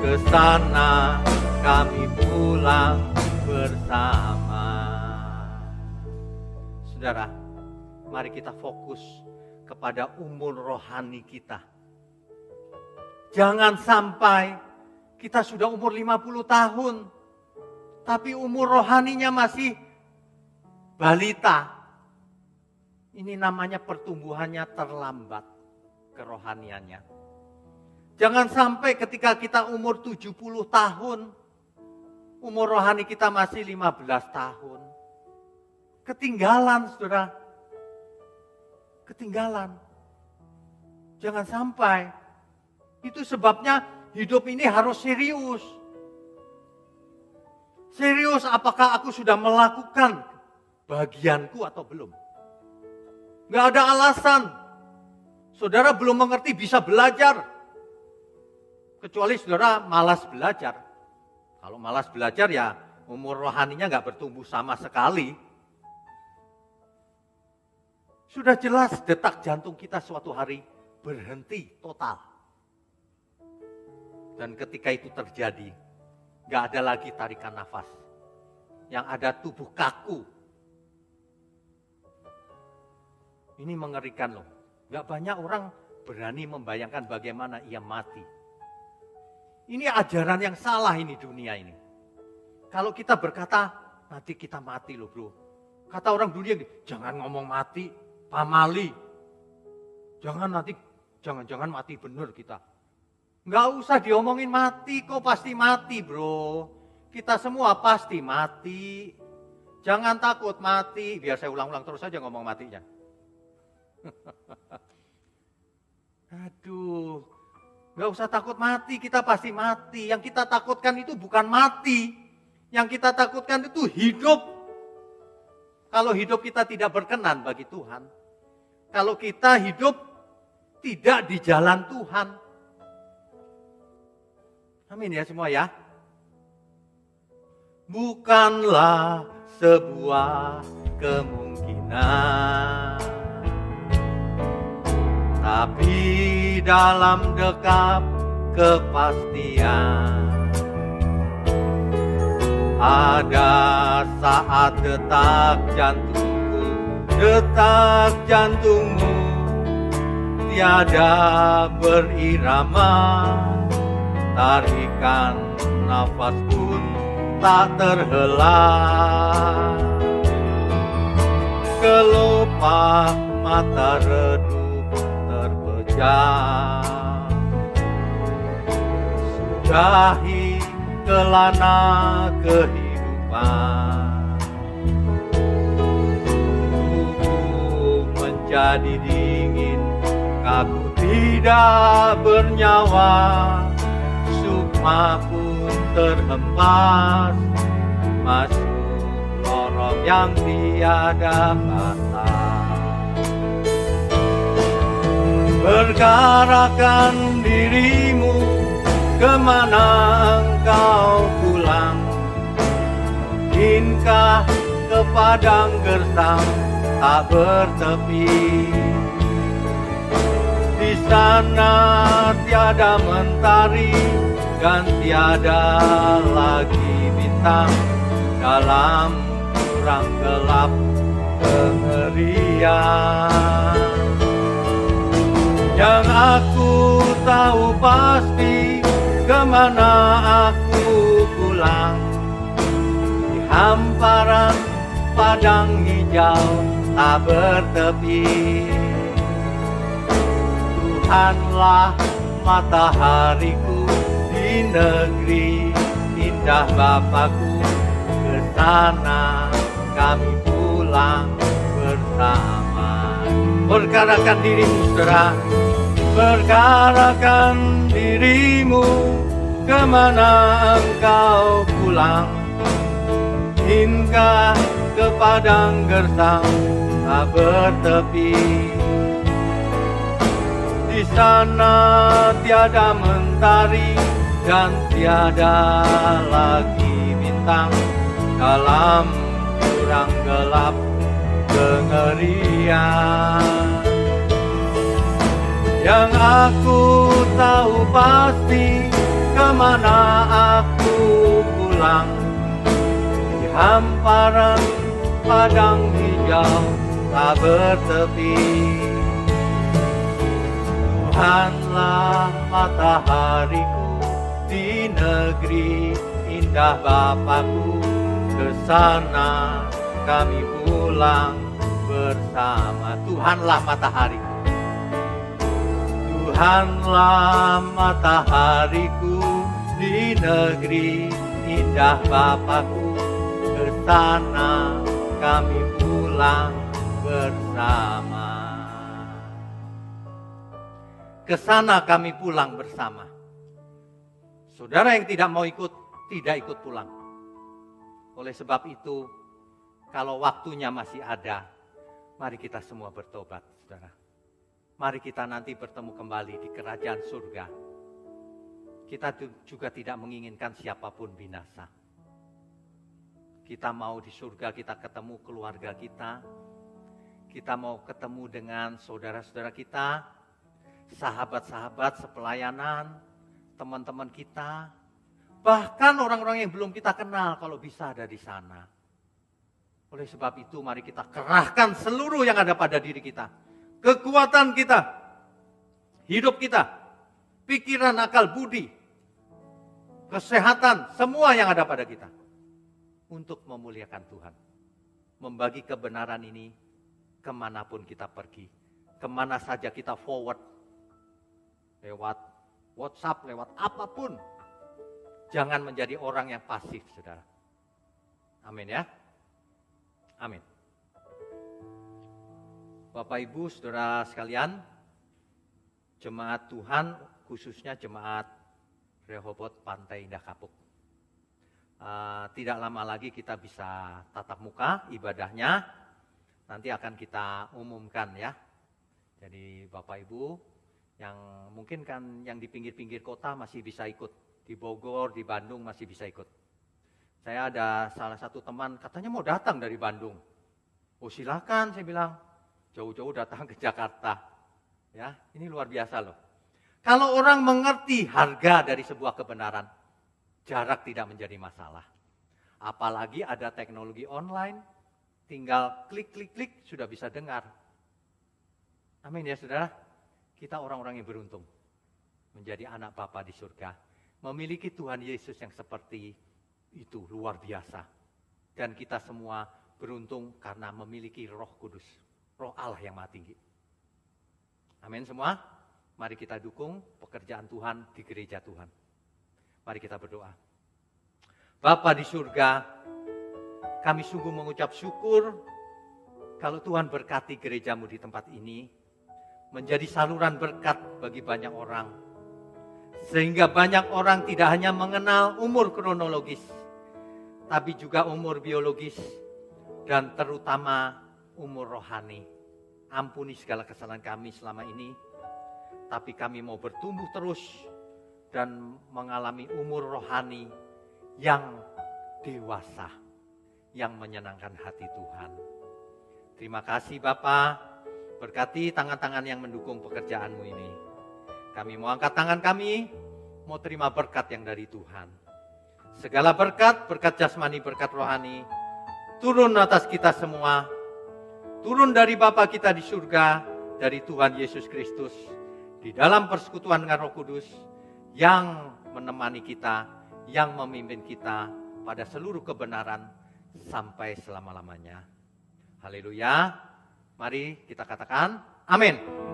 Ke sana kami pulang bersama. Saudara, mari kita fokus kepada umur rohani kita. Jangan sampai kita sudah umur 50 tahun, tapi umur rohaninya masih balita. Ini namanya pertumbuhannya terlambat, kerohaniannya. Jangan sampai ketika kita umur 70 tahun, umur rohani kita masih 15 tahun. Ketinggalan, saudara. Ketinggalan. Jangan sampai. Itu sebabnya hidup ini harus serius. Serius, apakah aku sudah melakukan bagianku atau belum? Gak ada alasan. Saudara belum mengerti bisa belajar. Kecuali saudara malas belajar. Kalau malas belajar ya umur rohaninya gak bertumbuh sama sekali. Sudah jelas detak jantung kita suatu hari berhenti total. Dan ketika itu terjadi, gak ada lagi tarikan nafas. Yang ada tubuh kaku. Ini mengerikan loh. Gak banyak orang berani membayangkan bagaimana ia mati. Ini ajaran yang salah ini dunia ini. Kalau kita berkata, nanti kita mati loh bro. Kata orang dunia, jangan ngomong mati. Pamali, jangan mati bener kita. Nggak usah diomongin mati, kok pasti mati bro. Kita semua pasti mati. Jangan takut mati. Biar saya ulang-ulang terus saja ngomong matinya. Aduh, nggak usah takut mati, kita pasti mati. Yang kita takutkan itu bukan mati. Yang kita takutkan itu hidup. Kalau hidup kita tidak berkenan bagi Tuhan. Kalau kita hidup tidak di jalan Tuhan. Amin ya semua ya. Bukanlah sebuah kemungkinan, tapi dalam dekap kepastian. Ada saat detak jantungmu tiada berirama, tarikan nafas pun tak terhela. Kelopak mata redup terpejam, sudahi kelana kehidupan. Tubuh menjadi dingin, kaku tidak bernyawa, sukma pun terhempas masuk lorong yang tiada batas. Bergerakkan dirimu, kemana engkau pulang? Mungkinkah ke padang gersang tak bertepi? Di sana tiada mentari dan tiada lagi bintang, dalam kurang gelap kengerian. Yang aku tahu pasti, kemana aku pulang? Di hamparan padang hijau tak bertepi. Tuhanlah matahariku di negeri indah Bapakku. Ke sana kami pulang bersama. Bergerakkan dirimu, saudara. Bergerakkan dirimu, kemana engkau pulang? Hingga ke padang gersang tak bertepi. Di sana tiada mentari dan tiada lagi bintang, dalam jurang gelap kengerian. Yang aku tahu pasti, kemana aku pulang? Di hamparan padang hijau tak bertepi. Tuhanlah matahariku di negeri indah Bapakku. Ke sana kami pulang bersama. Tuhanlah matahariku. Tuhanlah matahariku di negeri indah Bapakku. Ke sana kami pulang bersama. Ke sana kami pulang bersama. Saudara yang tidak mau ikut, tidak ikut pulang. Oleh sebab itu, kalau waktunya masih ada, mari kita semua bertobat, saudara. Mari kita nanti bertemu kembali di kerajaan surga. Kita juga tidak menginginkan siapapun binasa. Kita mau di surga, kita ketemu keluarga kita. Kita mau ketemu dengan saudara-saudara kita, sahabat-sahabat sepelayanan, teman-teman kita, bahkan orang-orang yang belum kita kenal kalau bisa ada di sana. Oleh sebab itu mari kita kerahkan seluruh yang ada pada diri kita. Kekuatan kita, hidup kita, pikiran, akal, budi, kesehatan, semua yang ada pada kita. Untuk memuliakan Tuhan. Membagi kebenaran ini kemanapun kita pergi. Kemana saja kita forward. Lewat WhatsApp, lewat apapun. Jangan menjadi orang yang pasif, saudara. Amin ya. Amin. Bapak Ibu, saudara sekalian, jemaat Tuhan, khususnya jemaat Rehoboth Pantai Indah Kapuk. Tidak lama lagi kita bisa tatap muka ibadahnya. Nanti akan kita umumkan ya. Jadi Bapak Ibu yang mungkin kan yang di pinggir-pinggir kota masih bisa ikut. Di Bogor, di Bandung masih bisa ikut. Saya ada salah satu teman katanya mau datang dari Bandung. Oh silakan, saya bilang. Jauh-jauh datang ke Jakarta. Ya, ini luar biasa loh. Kalau orang mengerti harga dari sebuah kebenaran, jarak tidak menjadi masalah. Apalagi ada teknologi online, tinggal klik sudah bisa dengar. Amin ya saudara. Kita orang-orang yang beruntung menjadi anak Bapa di surga, memiliki Tuhan Yesus yang seperti itu, luar biasa. Dan kita semua beruntung karena memiliki Roh Kudus, Roh Allah yang Maha Tinggi. Amin semua. Mari kita dukung pekerjaan Tuhan di gereja Tuhan. Mari kita berdoa. Bapa di surga, kami sungguh mengucap syukur kalau Tuhan berkati gerejamu di tempat ini, menjadi saluran berkat bagi banyak orang. Sehingga banyak orang tidak hanya mengenal umur kronologis, tapi juga umur biologis, dan terutama umur rohani. Ampuni segala kesalahan kami selama ini, tapi kami mau bertumbuh terus dan mengalami umur rohani yang dewasa, yang menyenangkan hati Tuhan. Terima kasih Bapa, berkati tangan-tangan yang mendukung pekerjaanmu ini. Kami mau angkat tangan kami, mau terima berkat yang dari Tuhan. Segala berkat, berkat jasmani, berkat rohani, turun atas kita semua. Turun dari Bapa kita di surga, dari Tuhan Yesus Kristus, di dalam persekutuan dengan Roh Kudus, yang menemani kita, yang memimpin kita pada seluruh kebenaran sampai selama-lamanya. Haleluya. Mari kita katakan amin.